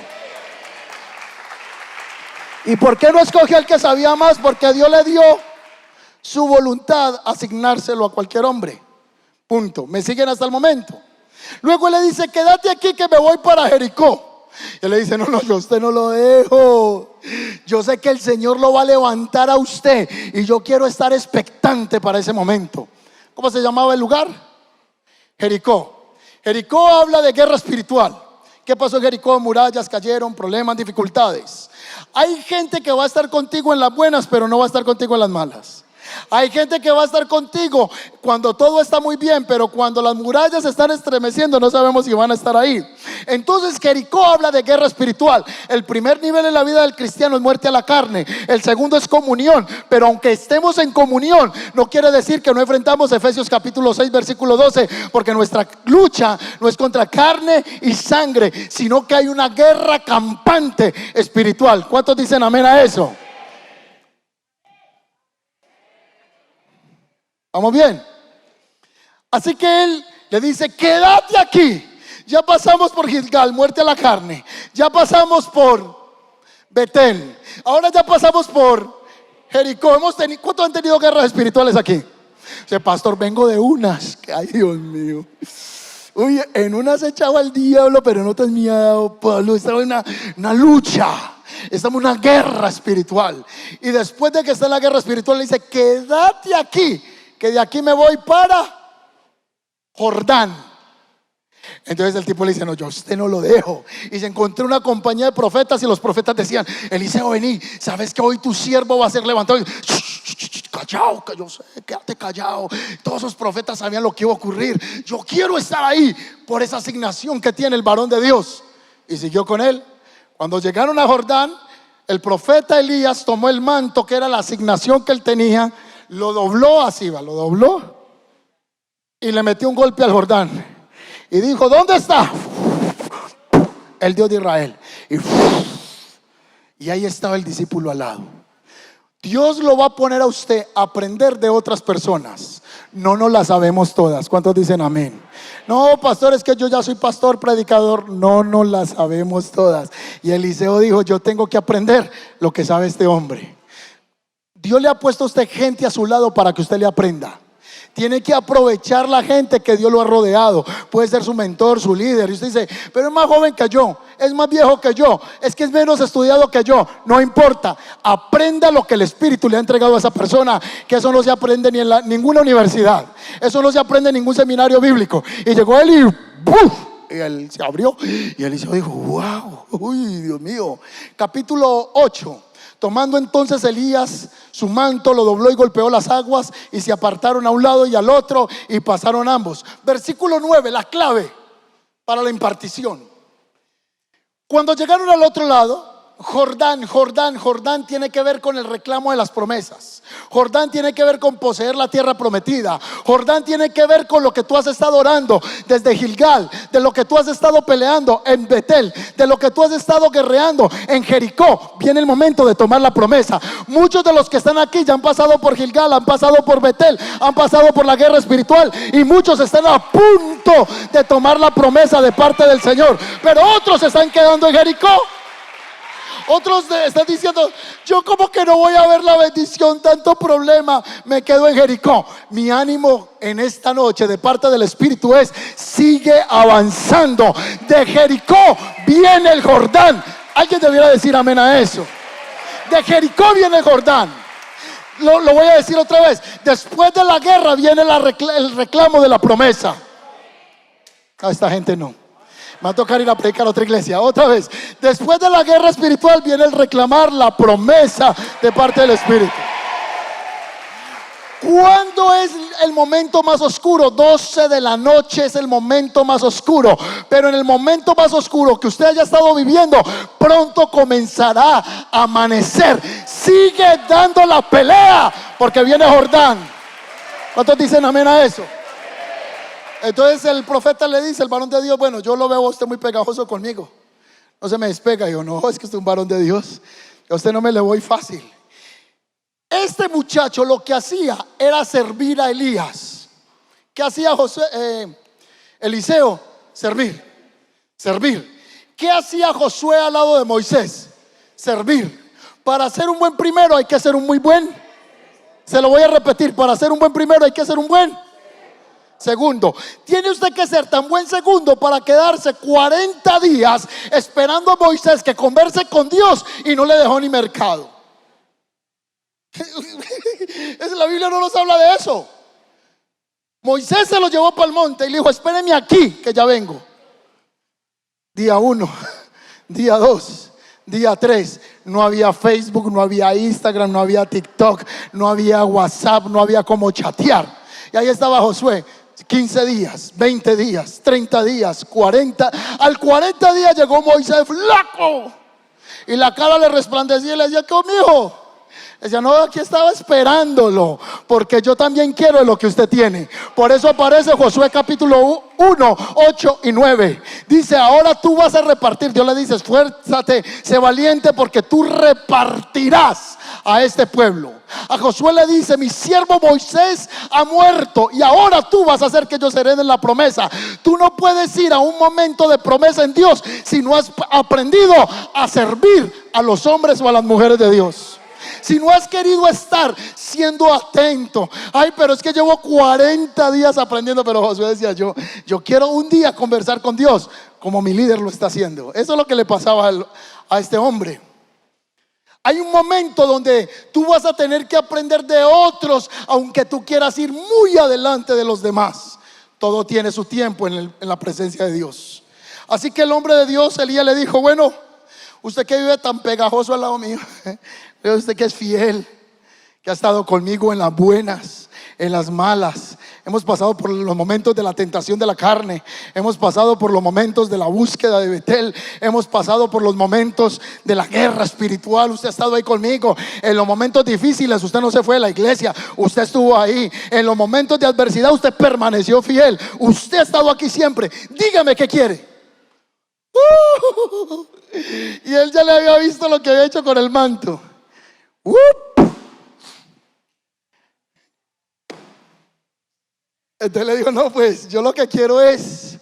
¿Y por qué no escogió al que sabía más? Porque Dios le dio su voluntad asignárselo a cualquier hombre. Punto. ¿Me siguen hasta el momento? Luego le dice, quédate aquí que me voy para Jericó. Y él le dice, no, yo a usted no lo dejo. Yo sé que el Señor lo va a levantar a usted y yo quiero estar expectante para ese momento. ¿Cómo se llamaba el lugar? Jericó. Jericó habla de guerra espiritual. ¿Qué pasó en Jericó? Murallas cayeron, problemas, dificultades. Hay gente que va a estar contigo en las buenas, pero no va a estar contigo en las malas. Hay gente que va a estar contigo cuando todo está muy bien, pero cuando las murallas se están estremeciendo no sabemos si van a estar ahí. Entonces Jericó habla de guerra espiritual. El primer nivel en la vida del cristiano es muerte a la carne. El segundo es comunión. Pero aunque estemos en comunión, no quiere decir que no enfrentamos Efesios capítulo 6 versículo 12, porque nuestra lucha no es contra carne y sangre, sino que hay una guerra campante espiritual. ¿Cuántos dicen amén a eso? ¿Vamos bien? Así que él le dice: quédate aquí. Ya pasamos por Gilgal, muerte a la carne. Ya pasamos por Betel. Ahora ya pasamos por Jericó. ¿Cuántos han tenido guerras espirituales aquí? Dice: pastor, vengo de unas. Ay, Dios mío. Uy, en unas echaba el diablo, pero en otras me ha dado Pablo. Estaba en una lucha. Estamos en una guerra espiritual. Y después de que está en la guerra espiritual, le dice: quédate aquí, que de aquí me voy para Jordán. Entonces el tipo le dice: no, yo a usted no lo dejo. Y se encontró una compañía de profetas, y los profetas decían: Eliseo, vení, sabes que hoy tu siervo va a ser levantado. Callado, que yo sé, quédate callado. Todos esos profetas sabían lo que iba a ocurrir. Yo quiero estar ahí por esa asignación que tiene el varón de Dios. Y siguió con él. Cuando llegaron a Jordán, el profeta Elías tomó el manto, que era la asignación que él tenía, lo dobló así, lo dobló y le metió un golpe al Jordán. Y dijo: ¿dónde está el Dios de Israel? Y ahí estaba el discípulo al lado. Dios lo va a poner a usted a aprender de otras personas. No nos las sabemos todas. ¿Cuántos dicen amén? No, pastor, es que yo ya soy pastor, predicador. No nos las sabemos todas. Y Eliseo dijo: yo tengo que aprender lo que sabe este hombre. Dios le ha puesto a usted gente a su lado para que usted le aprenda. Tiene que aprovechar la gente que Dios lo ha rodeado. Puede ser su mentor, su líder. Y usted dice: pero es más joven que yo, es más viejo que yo, es que es menos estudiado que yo. No importa, aprenda lo que el Espíritu le ha entregado a esa persona, que eso no se aprende ni en ninguna universidad. Eso no se aprende en ningún seminario bíblico. Y llegó él y ¡buf! Y él se abrió. Y él dijo: wow, uy, Dios mío. Capítulo 8. Tomando entonces Elías su manto, lo dobló y golpeó las aguas, y se apartaron a un lado y al otro, y pasaron ambos. Versículo 9, la clave para la impartición. Cuando llegaron al otro lado, Jordán tiene que ver con el reclamo de las promesas. Jordán tiene que ver con poseer la tierra prometida. Jordán tiene que ver con lo que tú has estado orando desde Gilgal, de lo que tú has estado peleando en Betel, de lo que tú has estado guerreando en Jericó. Viene el momento de tomar la promesa. Muchos de los que están aquí ya han pasado por Gilgal, han pasado por Betel, han pasado por la guerra espiritual, y muchos están a punto de tomar la promesa de parte del Señor, pero otros se están quedando en Jericó. Otros están diciendo: yo como que no voy a ver la bendición, tanto problema, me quedo en Jericó. Mi ánimo en esta noche de parte del Espíritu es: sigue avanzando. De Jericó viene el Jordán. Alguien debiera decir amén a eso. De Jericó viene el Jordán. Lo voy a decir otra vez: después de la guerra viene el reclamo de la promesa. A esta gente no. Me va a tocar ir a predicar a otra iglesia. Otra vez: después de la guerra espiritual viene el reclamar la promesa de parte del Espíritu. ¿Cuándo es el momento más oscuro? 12 de la noche es el momento más oscuro. Pero en el momento más oscuro que usted haya estado viviendo, pronto comenzará a amanecer. Sigue dando la pelea, porque viene Jordán. ¿Cuántos dicen amén a eso? Entonces el profeta le dice, el varón de Dios: bueno, yo lo veo a usted muy pegajoso conmigo, no se me despega. Y yo: no, es que usted es un varón de Dios, a usted no me le voy fácil. Este muchacho lo que hacía era servir a Elías. ¿Qué hacía Eliseo? Servir. ¿Qué hacía Josué al lado de Moisés? Servir. Para ser un buen primero hay que ser un muy buen. Se lo voy a repetir: para ser un buen primero hay que ser un buen segundo. Tiene usted que ser tan buen segundo para quedarse 40 días esperando a Moisés que converse con Dios, y no le dejó ni mercado. La Biblia no nos habla de eso. Moisés se lo llevó para el monte y le dijo: espéreme aquí que ya vengo. Día 1, día 2, día 3. No había Facebook, no había Instagram, no había TikTok, no había WhatsApp, no había cómo chatear. Y ahí estaba Josué: 15 días, 20 días, 30 días, 40. Al 40 días llegó Moisés flaco y la cara le resplandecía y le decía: ¿qué, mijo? Decía: no, aquí estaba esperándolo, porque yo también quiero lo que usted tiene. Por eso aparece Josué capítulo 1, 8 y 9. Dice: ahora tú vas a repartir. Dios le dice: esfuérzate, sé valiente, porque tú repartirás a este pueblo. A Josué le dice: mi siervo Moisés ha muerto y ahora tú vas a hacer que ellos hereden la promesa. Tú no puedes ir a un momento de promesa en Dios si no has aprendido a servir a los hombres o a las mujeres de Dios. Si no has querido estar siendo atento. Ay, pero es que llevo 40 días aprendiendo. Pero Josué decía: yo quiero un día conversar con Dios como mi líder lo está haciendo. Eso es lo que le pasaba a este hombre. Hay un momento donde tú vas a tener que aprender de otros, aunque tú quieras ir muy adelante de los demás. Todo tiene su tiempo en la presencia de Dios. Así que el hombre de Dios, Elías, le dijo: bueno, usted que vive tan pegajoso al lado mío, usted que es fiel, que ha estado conmigo en las buenas, en las malas. Hemos pasado por los momentos de la tentación de la carne, hemos pasado por los momentos de la búsqueda de Betel, hemos pasado por los momentos de la guerra espiritual. Usted ha estado ahí conmigo. En los momentos difíciles usted no se fue de la iglesia, usted estuvo ahí. En los momentos de adversidad usted permaneció fiel. Usted ha estado aquí siempre. Dígame qué quiere. Y él ya le había visto lo que había hecho con el manto. Entonces le digo: no, pues yo lo que quiero es,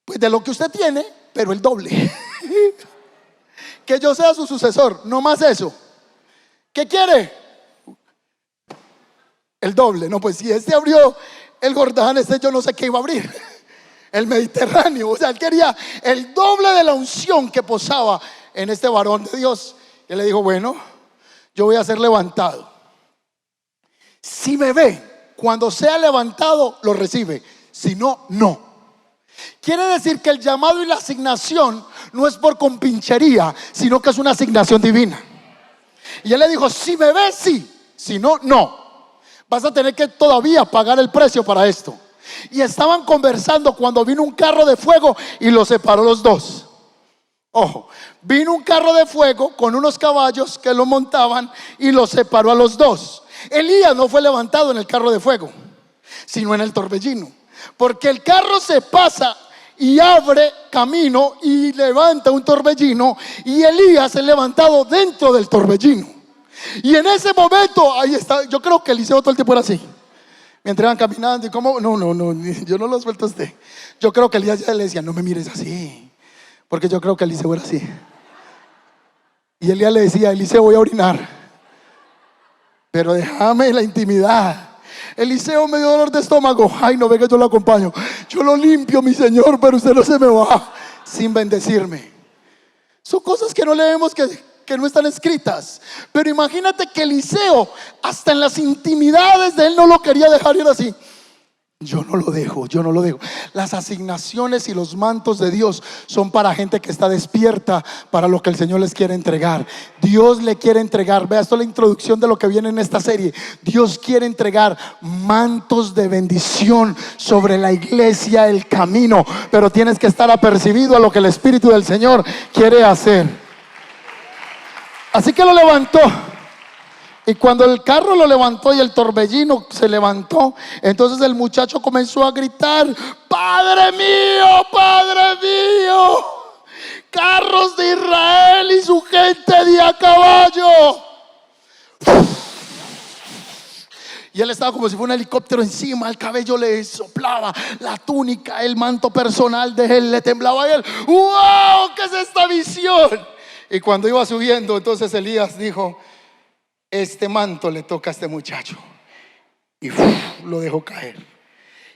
pues, de lo que usted tiene, pero el doble. Que yo sea su sucesor, no más eso. ¿Qué quiere? El doble. No, pues si este abrió el Jordán, yo no sé qué iba a abrir. El Mediterráneo. O sea, él quería el doble de la unción que posaba en este varón de Dios. Y él le dijo: bueno, yo voy a ser levantado. Si me ve, cuando sea levantado, lo recibe. Si no, no. Quiere decir que el llamado y la asignación no es por compinchería, sino que es una asignación divina. Y él le dijo: si me ves, sí. Si no, no. Vas a tener que todavía pagar el precio para esto. Y estaban conversando cuando vino un carro de fuego y los separó los dos. Ojo, vino un carro de fuego con unos caballos que lo montaban y los separó a los dos. Elías no fue levantado en el carro de fuego, sino en el torbellino, porque el carro se pasa y abre camino y levanta un torbellino, y Elías es levantado dentro del torbellino. Y en ese momento, ahí está, yo creo que Eliseo todo el tiempo era así. Mientras iban caminando y como, no, yo no lo suelto a usted. Yo creo que Elías ya le decía: no me mires así, porque yo creo que Eliseo era así. Y Elías le decía: Eliseo, voy a orinar, pero déjame la intimidad. Eliseo, me dio dolor de estómago. Ay, no ve que yo lo acompaño. Yo lo limpio, mi Señor, pero usted no se me va sin bendecirme. Son cosas que no leemos, que no están escritas. Pero imagínate que Eliseo, hasta en las intimidades de él, no lo quería dejar ir así. Yo no lo dejo. Las asignaciones y los mantos de Dios son para gente que está despierta para lo que el Señor les quiere entregar. Dios le quiere entregar. Vea, esto es la introducción de lo que viene en esta serie. Dios quiere entregar mantos de bendición sobre la iglesia, el camino. Pero tienes que estar apercibido a lo que el Espíritu del Señor quiere hacer. Así que lo levantó. Y cuando el carro lo levantó y el torbellino se levantó, entonces el muchacho comenzó a gritar: Padre mío, carros de Israel y su gente de a caballo. Y él estaba como si fuera un helicóptero encima. El cabello le soplaba, la túnica, el manto personal de él le temblaba a él. ¡Wow! ¿Qué es esta visión? Y cuando iba subiendo, entonces Elías dijo: este manto le toca a este muchacho. Y lo dejó caer.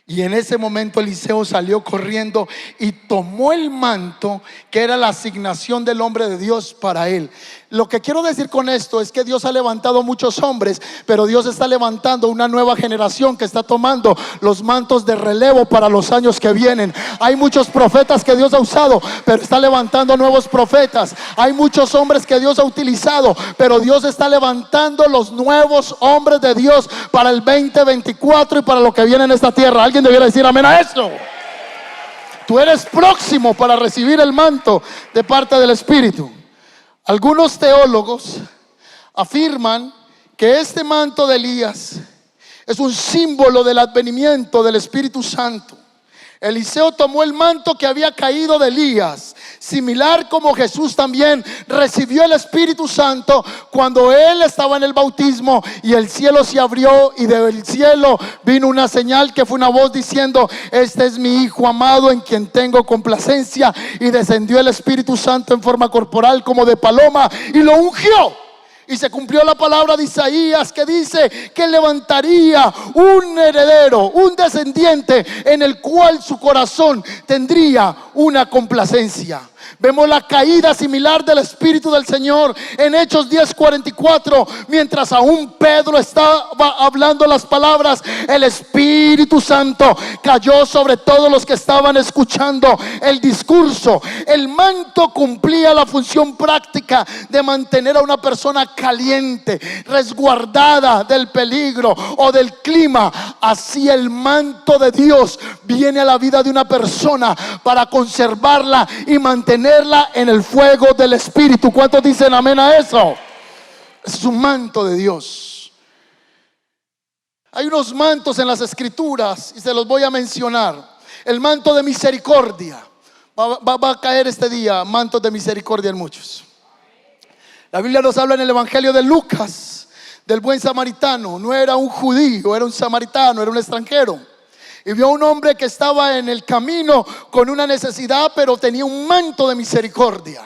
Y en ese momento Eliseo salió corriendo y tomó el manto, que era la asignación del hombre de Dios para él. Lo que quiero decir con esto es que Dios ha levantado muchos hombres, pero Dios está levantando una nueva generación que está tomando los mantos de relevo para los años que vienen. Hay muchos profetas que Dios ha usado, pero está levantando nuevos profetas. Hay muchos hombres que Dios ha utilizado, pero Dios está levantando los nuevos hombres de Dios para el 2024 y para lo que viene en esta tierra. Alguien debiera decir amén a esto. Tú eres próximo para recibir el manto de parte del Espíritu. Algunos teólogos afirman que este manto de Elías es un símbolo del advenimiento del Espíritu Santo. Eliseo tomó el manto que había caído de Elías, similar como Jesús también recibió el Espíritu Santo cuando él estaba en el bautismo, y el cielo se abrió y del cielo vino una señal que fue una voz diciendo: este es mi Hijo amado en quien tengo complacencia. Y descendió el Espíritu Santo en forma corporal como de paloma y lo ungió. Y se cumplió la palabra de Isaías que dice que levantaría un heredero, un descendiente en el cual su corazón tendría una complacencia. Vemos la caída similar del Espíritu del Señor en Hechos 10:44. Mientras aún Pedro estaba hablando las palabras, el Espíritu Santo cayó sobre todos los que estaban escuchando el discurso. El manto cumplía la función práctica de mantener a una persona caliente, resguardada del peligro o del clima. Así el manto de Dios viene a la vida de una persona para conservarla y mantenerla en el fuego del Espíritu. ¿Cuántos dicen amén a eso? Es un manto de Dios. Hay unos mantos en las Escrituras y se los voy a mencionar. El manto de misericordia. Va a caer este día mantos de misericordia en muchos. La Biblia nos habla en el Evangelio de Lucas del buen samaritano. No era un judío, era un samaritano, era un extranjero. Y vio a un hombre que estaba en el camino con una necesidad, pero tenía un manto de misericordia.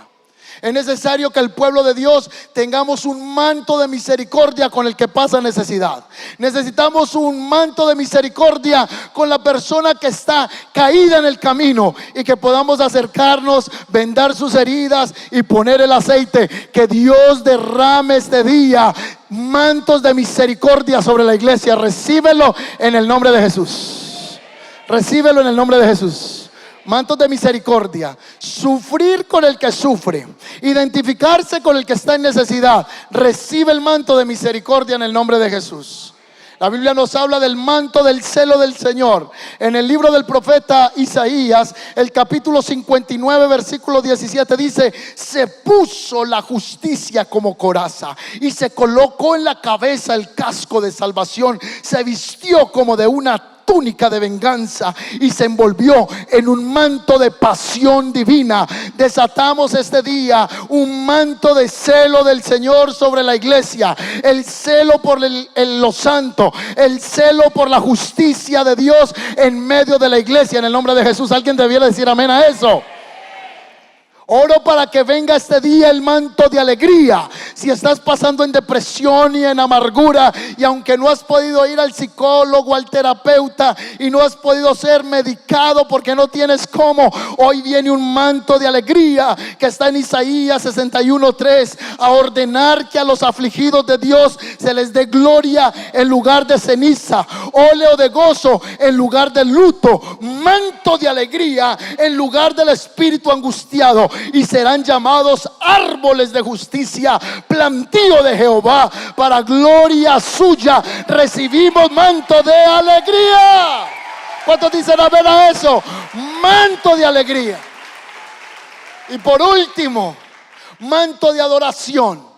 Es necesario que el pueblo de Dios tengamos un manto de misericordia con el que pasa necesidad. Necesitamos un manto de misericordia con la persona que está caída en el camino, y que podamos acercarnos, vendar sus heridas y poner el aceite. Que Dios derrame este día mantos de misericordia sobre la iglesia. Recíbelo en el nombre de Jesús. Recíbelo en el nombre de Jesús. Mantos de misericordia. Sufrir con el que sufre, identificarse con el que está en necesidad. Recibe el manto de misericordia en el nombre de Jesús. La Biblia nos habla del manto del celo del Señor. En el libro del profeta Isaías, el capítulo 59, versículo 17 dice: se puso la justicia como coraza y se colocó en la cabeza el casco de salvación. Se vistió como de una túnica de venganza y se envolvió en un manto de pasión divina. Desatamos este día un manto de celo del Señor sobre la iglesia. El celo por lo santo, el celo por la justicia de Dios en medio de la iglesia, en el nombre de Jesús. Alguien debiera decir amén a eso. Oro para que venga este día el manto de alegría. Si estás pasando en depresión y en amargura, y aunque no has podido ir al psicólogo, al terapeuta, y no has podido ser medicado porque no tienes cómo, hoy viene un manto de alegría que está en Isaías 61:3, a ordenar que a los afligidos de Dios se les dé gloria en lugar de ceniza, óleo de gozo en lugar de luto, manto de alegría en lugar del espíritu angustiado. Y serán llamados árboles de justicia, plantío de Jehová, para gloria suya. Recibimos manto de alegría. ¿Cuántos dicen amén a eso? Manto de alegría. Y por último, manto de adoración.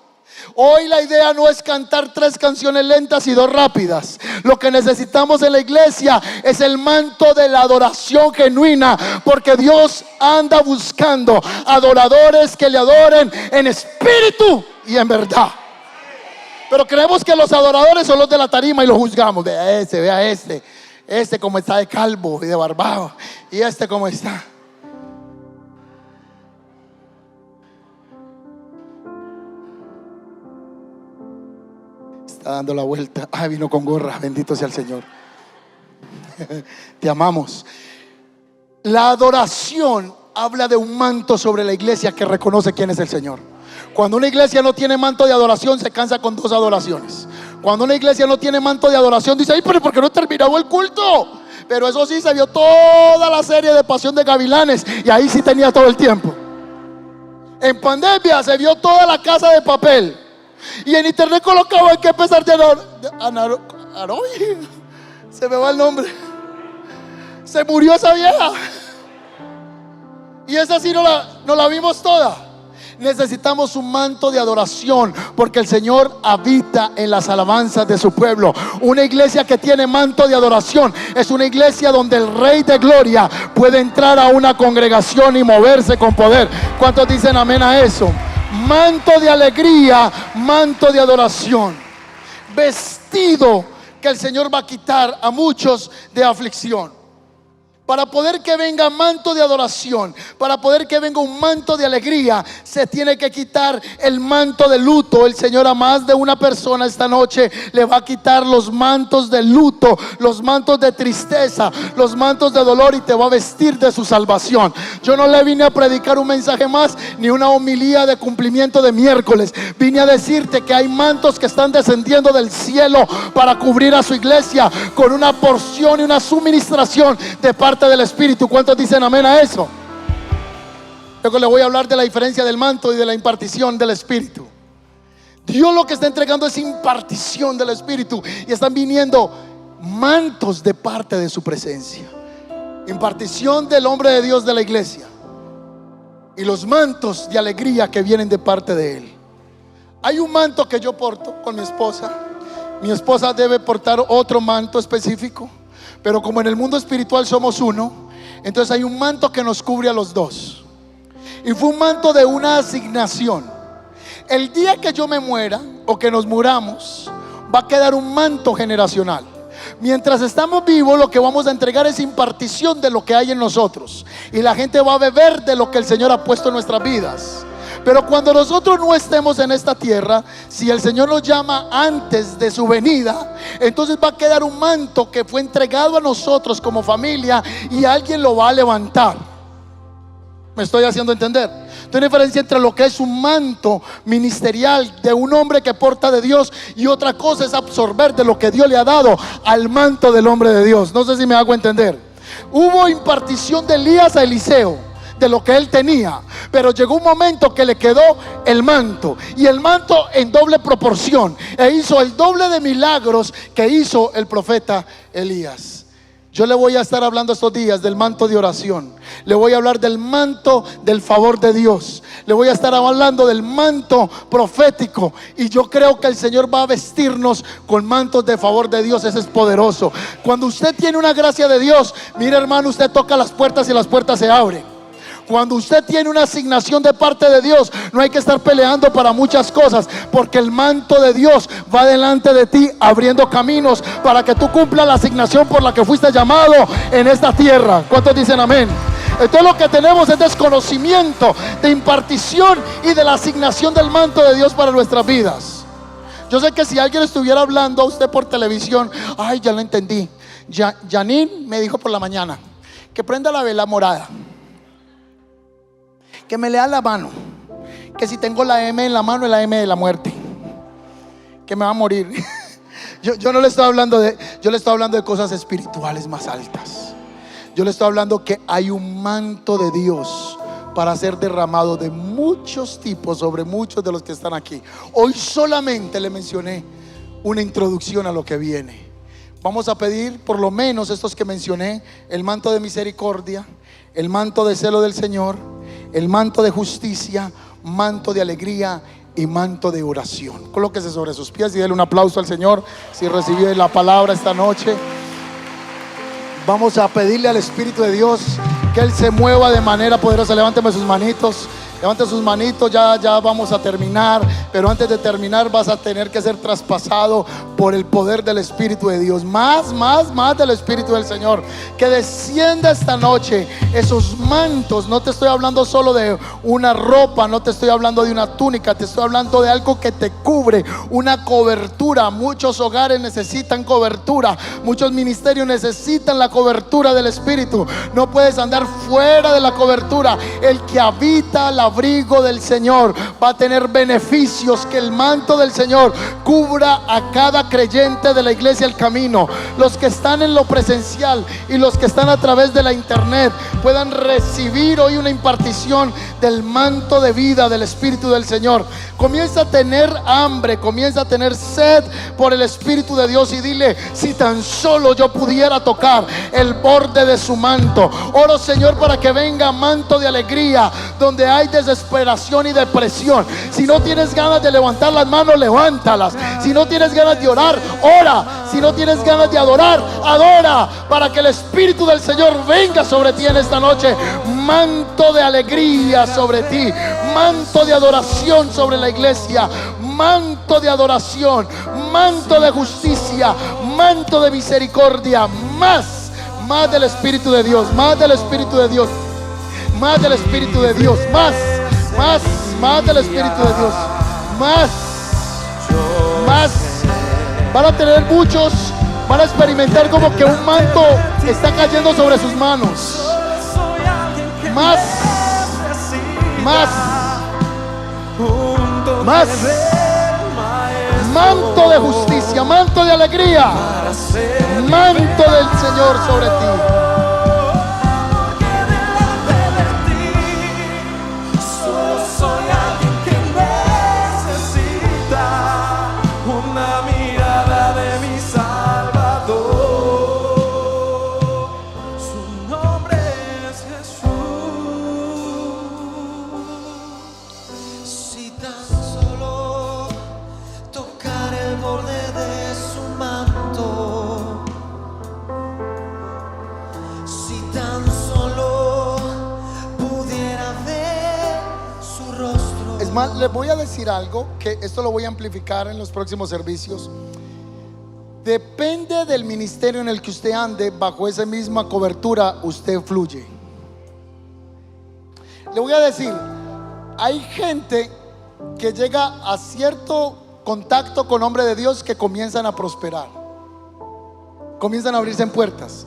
Hoy la idea no es cantar 3 canciones lentas y 2 rápidas. Lo que necesitamos en la iglesia es el manto de la adoración genuina, porque Dios anda buscando adoradores que le adoren en espíritu y en verdad. Pero creemos que los adoradores son los de la tarima y los juzgamos. Vea este como está de calvo y de barbado, y este como está. Está dando la vuelta. Vino con gorra. Bendito sea el Señor. Te amamos. La adoración habla de un manto sobre la iglesia que reconoce quién es el Señor. Cuando una iglesia no tiene manto de adoración, se cansa con 2 adoraciones. Cuando una iglesia no tiene manto de adoración, dice: ay, pero ¿por qué no he terminado el culto? Pero eso sí, se vio toda la serie de Pasión de Gavilanes, y ahí sí tenía todo el tiempo. En pandemia se vio toda La Casa de Papel, y en internet colocaba: hay que empezar de Aroy. Se me va el nombre. Se murió esa vieja. Y esa sí no la vimos toda. Necesitamos un manto de adoración, porque el Señor habita en las alabanzas de su pueblo. Una iglesia que tiene manto de adoración es una iglesia donde el Rey de Gloria puede entrar a una congregación y moverse con poder. ¿Cuántos dicen amén a eso? Manto de alegría, manto de adoración, vestido que el Señor va a quitar a muchos de aflicción. Para poder que venga manto de adoración, para poder que venga un manto de alegría, se tiene que quitar el manto de luto. El Señor a más de una persona esta noche le va a quitar los mantos de luto, los mantos de tristeza, los mantos de dolor, y te va a vestir de su salvación. Yo no le vine a predicar un mensaje más, ni una homilía de cumplimiento de miércoles. Vine a decirte que hay mantos que están descendiendo del cielo para cubrir a su iglesia con una porción y una suministración de parte del Espíritu. ¿Cuántos dicen amén a eso? Luego le voy a hablar de la diferencia del manto y de la impartición del Espíritu. Dios lo que está entregando es impartición del Espíritu, y están viniendo mantos de parte de su presencia. Impartición del hombre de Dios de la iglesia, y los mantos de alegría que vienen de parte de Él. Hay un manto que yo porto con mi esposa. Mi esposa debe portar otro manto específico, pero como en el mundo espiritual somos uno, entonces hay un manto que nos cubre a los dos. Y fue un manto de una asignación. El día que yo me muera o que nos muramos, va a quedar un manto generacional. Mientras estamos vivos, lo que vamos a entregar es impartición de lo que hay en nosotros, y la gente va a beber de lo que el Señor ha puesto en nuestras vidas. Pero cuando nosotros no estemos en esta tierra, si el Señor nos llama antes de su venida, entonces va a quedar un manto que fue entregado a nosotros como familia, y alguien lo va a levantar. ¿Me estoy haciendo entender? Hay una diferencia entre lo que es un manto ministerial de un hombre que porta de Dios, y otra cosa es absorber de lo que Dios le ha dado al manto del hombre de Dios. No sé si me hago entender. Hubo impartición de Elías a Eliseo, de lo que él tenía, pero llegó un momento que le quedó el manto, y el manto en doble proporción, e hizo el doble de milagros que hizo el profeta Elías. Yo le voy a estar hablando estos días del manto de oración. Le voy a hablar del manto del favor de Dios. Le voy a estar hablando del manto profético. Y yo creo que el Señor va a vestirnos con mantos de favor de Dios. Ese es poderoso. Cuando usted tiene una gracia de Dios, mire, hermano, usted toca las puertas y las puertas se abren. Cuando usted tiene una asignación de parte de Dios, no hay que estar peleando para muchas cosas, porque el manto de Dios va delante de ti, abriendo caminos para que tú cumplas la asignación por la que fuiste llamado en esta tierra. ¿Cuántos dicen amén? Entonces lo que tenemos es desconocimiento de impartición y de la asignación del manto de Dios para nuestras vidas. Yo sé que si alguien estuviera hablando a usted por televisión: ay, ya lo entendí, Janine me dijo por la mañana que prenda la vela morada, que me lea la mano, que si tengo la M en la mano es la M de la muerte, que me va a morir. Yo no le estoy hablando yo le estoy hablando de cosas espirituales más altas. Yo le estoy hablando que hay un manto de Dios para ser derramado de muchos tipos sobre muchos de los que están aquí. Hoy solamente le mencioné una introducción a lo que viene. Vamos a pedir por lo menos estos que mencioné: el manto de misericordia, el manto de celo del Señor, el manto de justicia, manto de alegría y manto de oración. Colóquese sobre sus pies y déle un aplauso al Señor si recibió la palabra esta noche. Vamos a pedirle al Espíritu de Dios que Él se mueva de manera poderosa. Levánteme sus manitos. Levante sus manitos, ya vamos a terminar. Pero antes de terminar vas a tener que ser traspasado por el poder del Espíritu de Dios. Más del Espíritu del Señor, que descienda esta noche esos mantos. No te estoy hablando solo de una ropa, no te estoy hablando de una túnica, te estoy hablando de algo que te cubre, una cobertura. Muchos hogares necesitan cobertura, muchos ministerios necesitan la cobertura del Espíritu. No puedes andar fuera de la cobertura. El que habita la abrigo del Señor, va a tener beneficios. Que el manto del Señor cubra a cada creyente de la iglesia El Camino. Los que están en lo presencial y los que están a través de la internet puedan recibir hoy una impartición del manto de vida del Espíritu del Señor. Comienza a tener hambre, comienza a tener sed por el Espíritu de Dios y dile: si tan solo yo pudiera tocar el borde de su manto. Oro, Señor, para que venga manto de alegría donde hay desesperación y depresión. Si no tienes ganas de levantar las manos, levántalas. Si no tienes ganas de orar, ora. Si no tienes ganas de adorar, adora, para que el Espíritu del Señor venga sobre ti en esta noche. Manto de alegría sobre ti, manto de adoración sobre la iglesia, manto de adoración, manto de justicia, manto de misericordia. Más del Espíritu de Dios, más del Espíritu de Dios, más del Espíritu de Dios, más del Espíritu de Dios, más. Van a tener muchos, van a experimentar como que un manto está cayendo sobre sus manos. Más. Manto de justicia, manto de alegría, manto del Señor sobre ti. Les voy a decir algo, que esto lo voy a amplificar en los próximos servicios. Depende del ministerio en el que usted ande, bajo esa misma cobertura usted fluye. Le voy a decir, hay gente que llega a cierto contacto con hombre de Dios que comienzan a prosperar, comienzan a abrirse en puertas.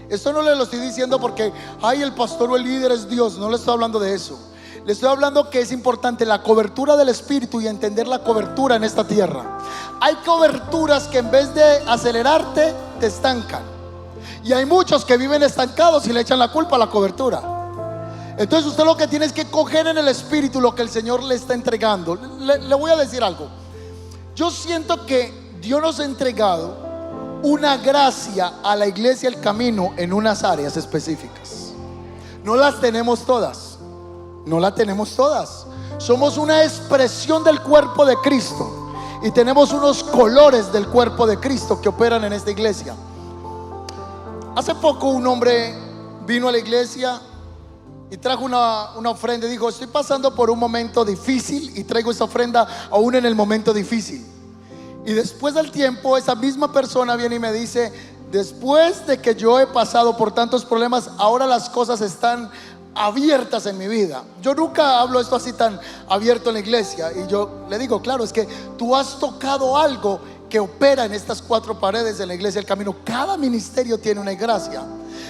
Esto no le lo estoy diciendo porque el pastor o el líder es Dios, no le estoy hablando de eso. Le estoy hablando que es importante la cobertura del Espíritu y entender la cobertura en esta tierra. Hay coberturas que en vez de acelerarte, te estancan. Y hay muchos que viven estancados y le echan la culpa a la cobertura. Entonces usted lo que tiene es que coger en el Espíritu lo que el Señor le está entregando. Le voy a decir algo. Yo siento que Dios nos ha entregado una gracia a la iglesia El Camino en unas áreas específicas. No las tenemos todas. No la tenemos todas. Somos una expresión del cuerpo de Cristo y tenemos unos colores del cuerpo de Cristo que operan en esta iglesia. Hace poco un hombre vino a la iglesia y trajo una ofrenda y dijo: estoy pasando por un momento difícil y traigo esa ofrenda aún en el momento difícil. Y después del tiempo, esa misma persona viene y me dice: después de que yo he pasado por tantos problemas, ahora las cosas están abiertas en mi vida. Yo nunca hablo esto así tan abierto en la iglesia. Y yo le digo: claro, es que tú has tocado algo que opera en estas cuatro paredes de la iglesia El Camino. Cada ministerio tiene una gracia.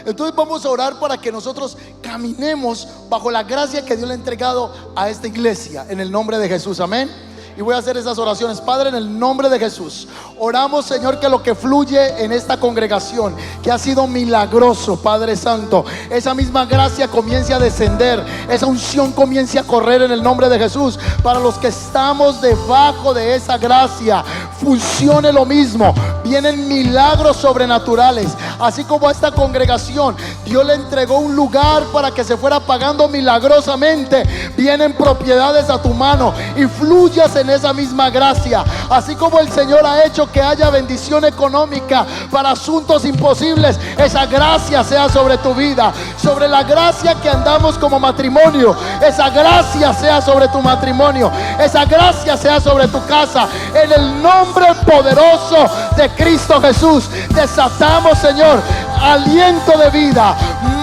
Entonces vamos a orar para que nosotros caminemos bajo la gracia que Dios le ha entregado a esta iglesia, en el nombre de Jesús, amén. Y voy a hacer esas oraciones. Padre, en el nombre de Jesús, oramos, Señor, que lo que fluye en esta congregación, que ha sido milagroso, Padre Santo, esa misma gracia comience a descender, esa unción comience a correr en el nombre de Jesús. Para los que estamos debajo de esa gracia, funcione lo mismo. Vienen milagros sobrenaturales. Así como a esta congregación Dios le entregó un lugar para que se fuera pagando milagrosamente, vienen propiedades a tu mano y fluyas en esa misma gracia. Así como el Señor ha hecho que haya bendición económica para asuntos imposibles, esa gracia sea sobre tu vida, sobre la gracia que andamos como matrimonio. Esa gracia sea sobre tu matrimonio, esa gracia sea sobre tu casa, en el nombre poderoso de Cristo Jesús. Desatamos, Señor, aliento de vida,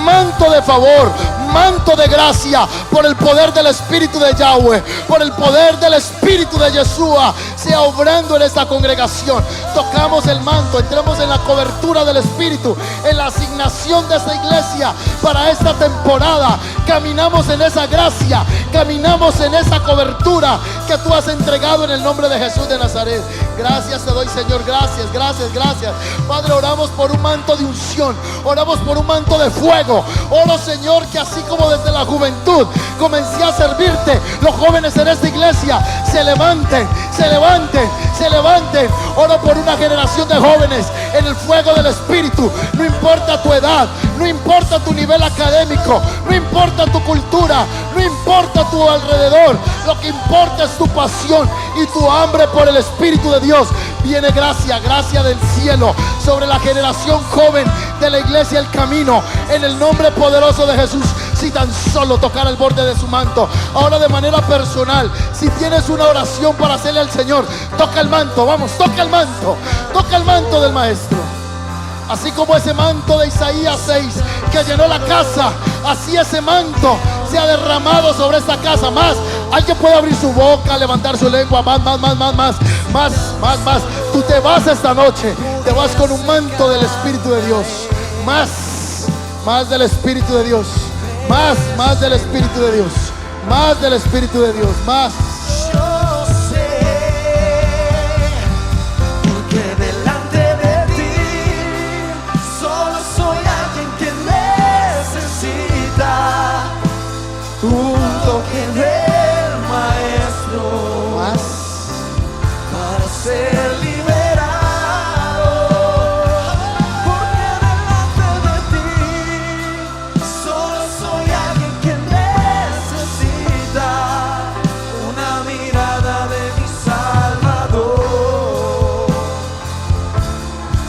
manto de favor, manto de gracia, por el poder del Espíritu de Yahweh, por el poder del Espíritu de Yeshua. sea obrando en esta congregación. Tocamos el manto, entramos en la cobertura del Espíritu, en la asignación de esta iglesia para esta temporada. Caminamos en esa gracia, caminamos en esa cobertura que tú has entregado en el nombre de Jesús de Nazaret. Gracias te doy, Señor, gracias, gracias, gracias. Padre, oramos por un manto de unción, oramos por un manto de fuego. Oro, Señor, que así como desde la juventud comencé a servirte, los jóvenes en esta iglesia se levanten, se levanten, se levanten. Oro por una generación de jóvenes en el fuego del Espíritu. No importa tu edad, no importa tu nivel académico, no importa tu cultura, no importa tu alrededor. Lo que importa es tu pasión y tu hambre por el Espíritu de Dios. Viene gracia, gracia del cielo sobre la generación joven de la iglesia El Camino, en el nombre poderoso de Jesús. Si tan solo tocar el borde de su manto. Ahora de manera personal, si tienes una oración para hacerle al Señor, toca el manto, vamos, toca el manto del Maestro. Así como ese manto de Isaías 6 que llenó la casa, así ese manto se ha derramado sobre esta casa. Más, alguien puede abrir su boca, levantar su lengua. Más. Tú te vas esta noche, te vas con un manto del Espíritu de Dios. Más del Espíritu de Dios. Más del Espíritu de Dios. Más del Espíritu de Dios. Más. Yo sé, porque delante de ti solo soy alguien que necesita un toque del Maestro. Más. Para ser liberado, porque delante de ti solo soy alguien que necesita una mirada de mi Salvador.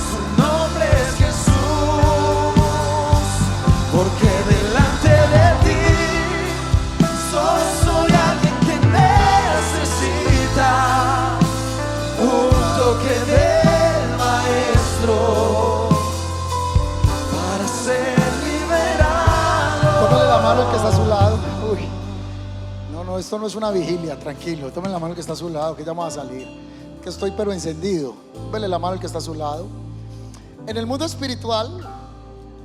Su nombre es Jesús, porque delante de ti solo soy alguien que necesita un toque del Maestro para ser liberado. Tómale la mano al que está a su lado. Uy. No, esto no es una vigilia, tranquilo. Tómale la mano al que está a su lado, que ya vamos a salir. Que estoy pero encendido. Tómale la mano al que está a su lado. En el mundo espiritual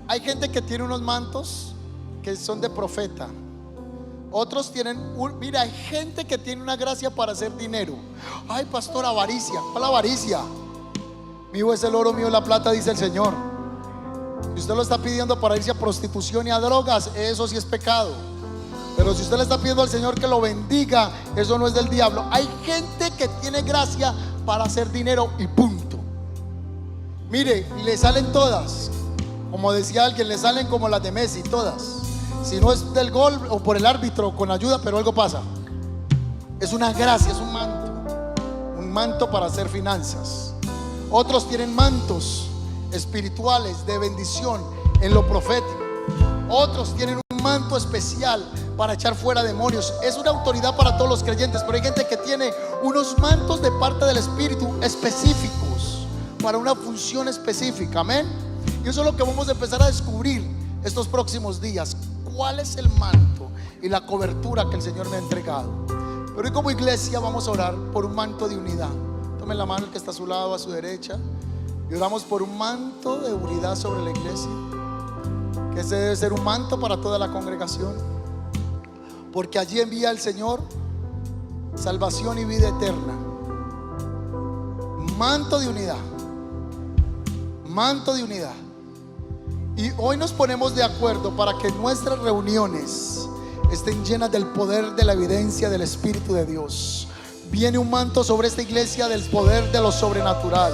hay gente que tiene unos mantos que son de profeta. Otros tienen mira, hay gente que tiene una gracia para hacer dinero. Ay, pastor, avaricia. ¿Cuál avaricia? Mío es el oro, mío es la plata, dice el Señor. Si usted lo está pidiendo para irse a prostitución y a drogas, eso sí es pecado. Pero si usted le está pidiendo al Señor que lo bendiga, eso no es del diablo. Hay gente que tiene gracia para hacer dinero y punto. Mire, le salen todas. Como decía alguien, le salen como las de Messi, todas. Si no es del gol o por el árbitro con ayuda, pero algo pasa. Es una gracia, es un manto para hacer finanzas. Otros tienen mantos espirituales de bendición en lo profético. Otros tienen un manto especial para echar fuera demonios. Es una autoridad para todos los creyentes, pero hay gente que tiene unos mantos de parte del Espíritu específicos para una función específica. Amén. Y eso es lo que vamos a empezar a descubrir estos próximos días. ¿Cuál es el manto y la cobertura que el Señor me ha entregado? Pero hoy como iglesia vamos a orar por un manto de unidad. Tomen la mano el que está a su lado, a su derecha, y oramos por un manto de unidad sobre la iglesia. Que ese debe ser un manto para toda la congregación, porque allí envía el Señor salvación y vida eterna. Manto de unidad. Manto de unidad. Y hoy nos ponemos de acuerdo para que nuestras reuniones estén llenas del poder de la evidencia del Espíritu de Dios. Viene un manto sobre esta iglesia del poder de lo sobrenatural.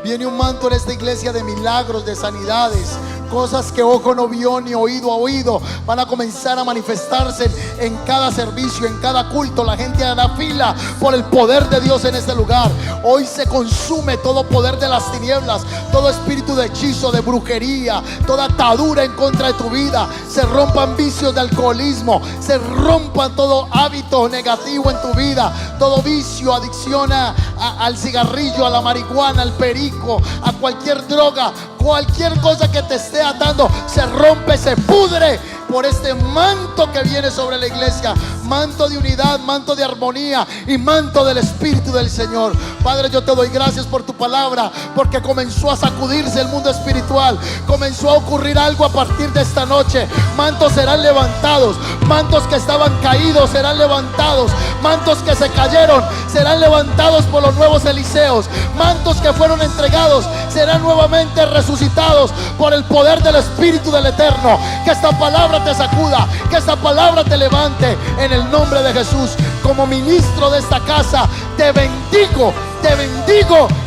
Viene un manto en esta iglesia de milagros, de sanidades, cosas que ojo no vio ni oído ha oído. Van a comenzar a manifestarse en cada servicio, en cada culto. La gente hará fila por el poder de Dios en este lugar. Hoy se consume todo poder de las tinieblas, todo espíritu de hechizo, de brujería, toda atadura en contra de tu vida. Se rompan vicios de alcoholismo, se rompan todo hábito negativo en tu vida, todo vicio, adicción al cigarrillo, a la marihuana, al perico, a cualquier droga, cualquier cosa que te esté atando, se rompe, se pudre por este manto que viene sobre la iglesia, manto de unidad, manto de armonía y manto del Espíritu del Señor. Padre, yo te doy gracias por tu palabra, porque comenzó a sacudirse el mundo espiritual, comenzó a ocurrir algo a partir de esta noche. Mantos serán levantados, mantos que estaban caídos serán levantados, mantos que se cayeron serán levantados por los nuevos Eliseos, mantos que fueron entregados serán nuevamente resucitados por el poder del Espíritu del Eterno. Que esta palabra te sacuda, que esta palabra te levante en el nombre de Jesús. Como ministro de esta casa te bendigo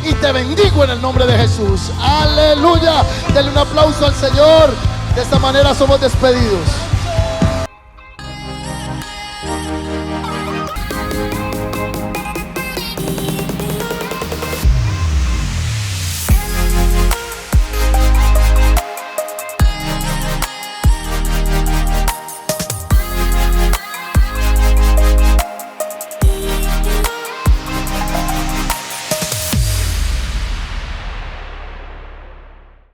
y te bendigo en el nombre de Jesús. Aleluya. Denle un aplauso al Señor. De esta manera somos despedidos.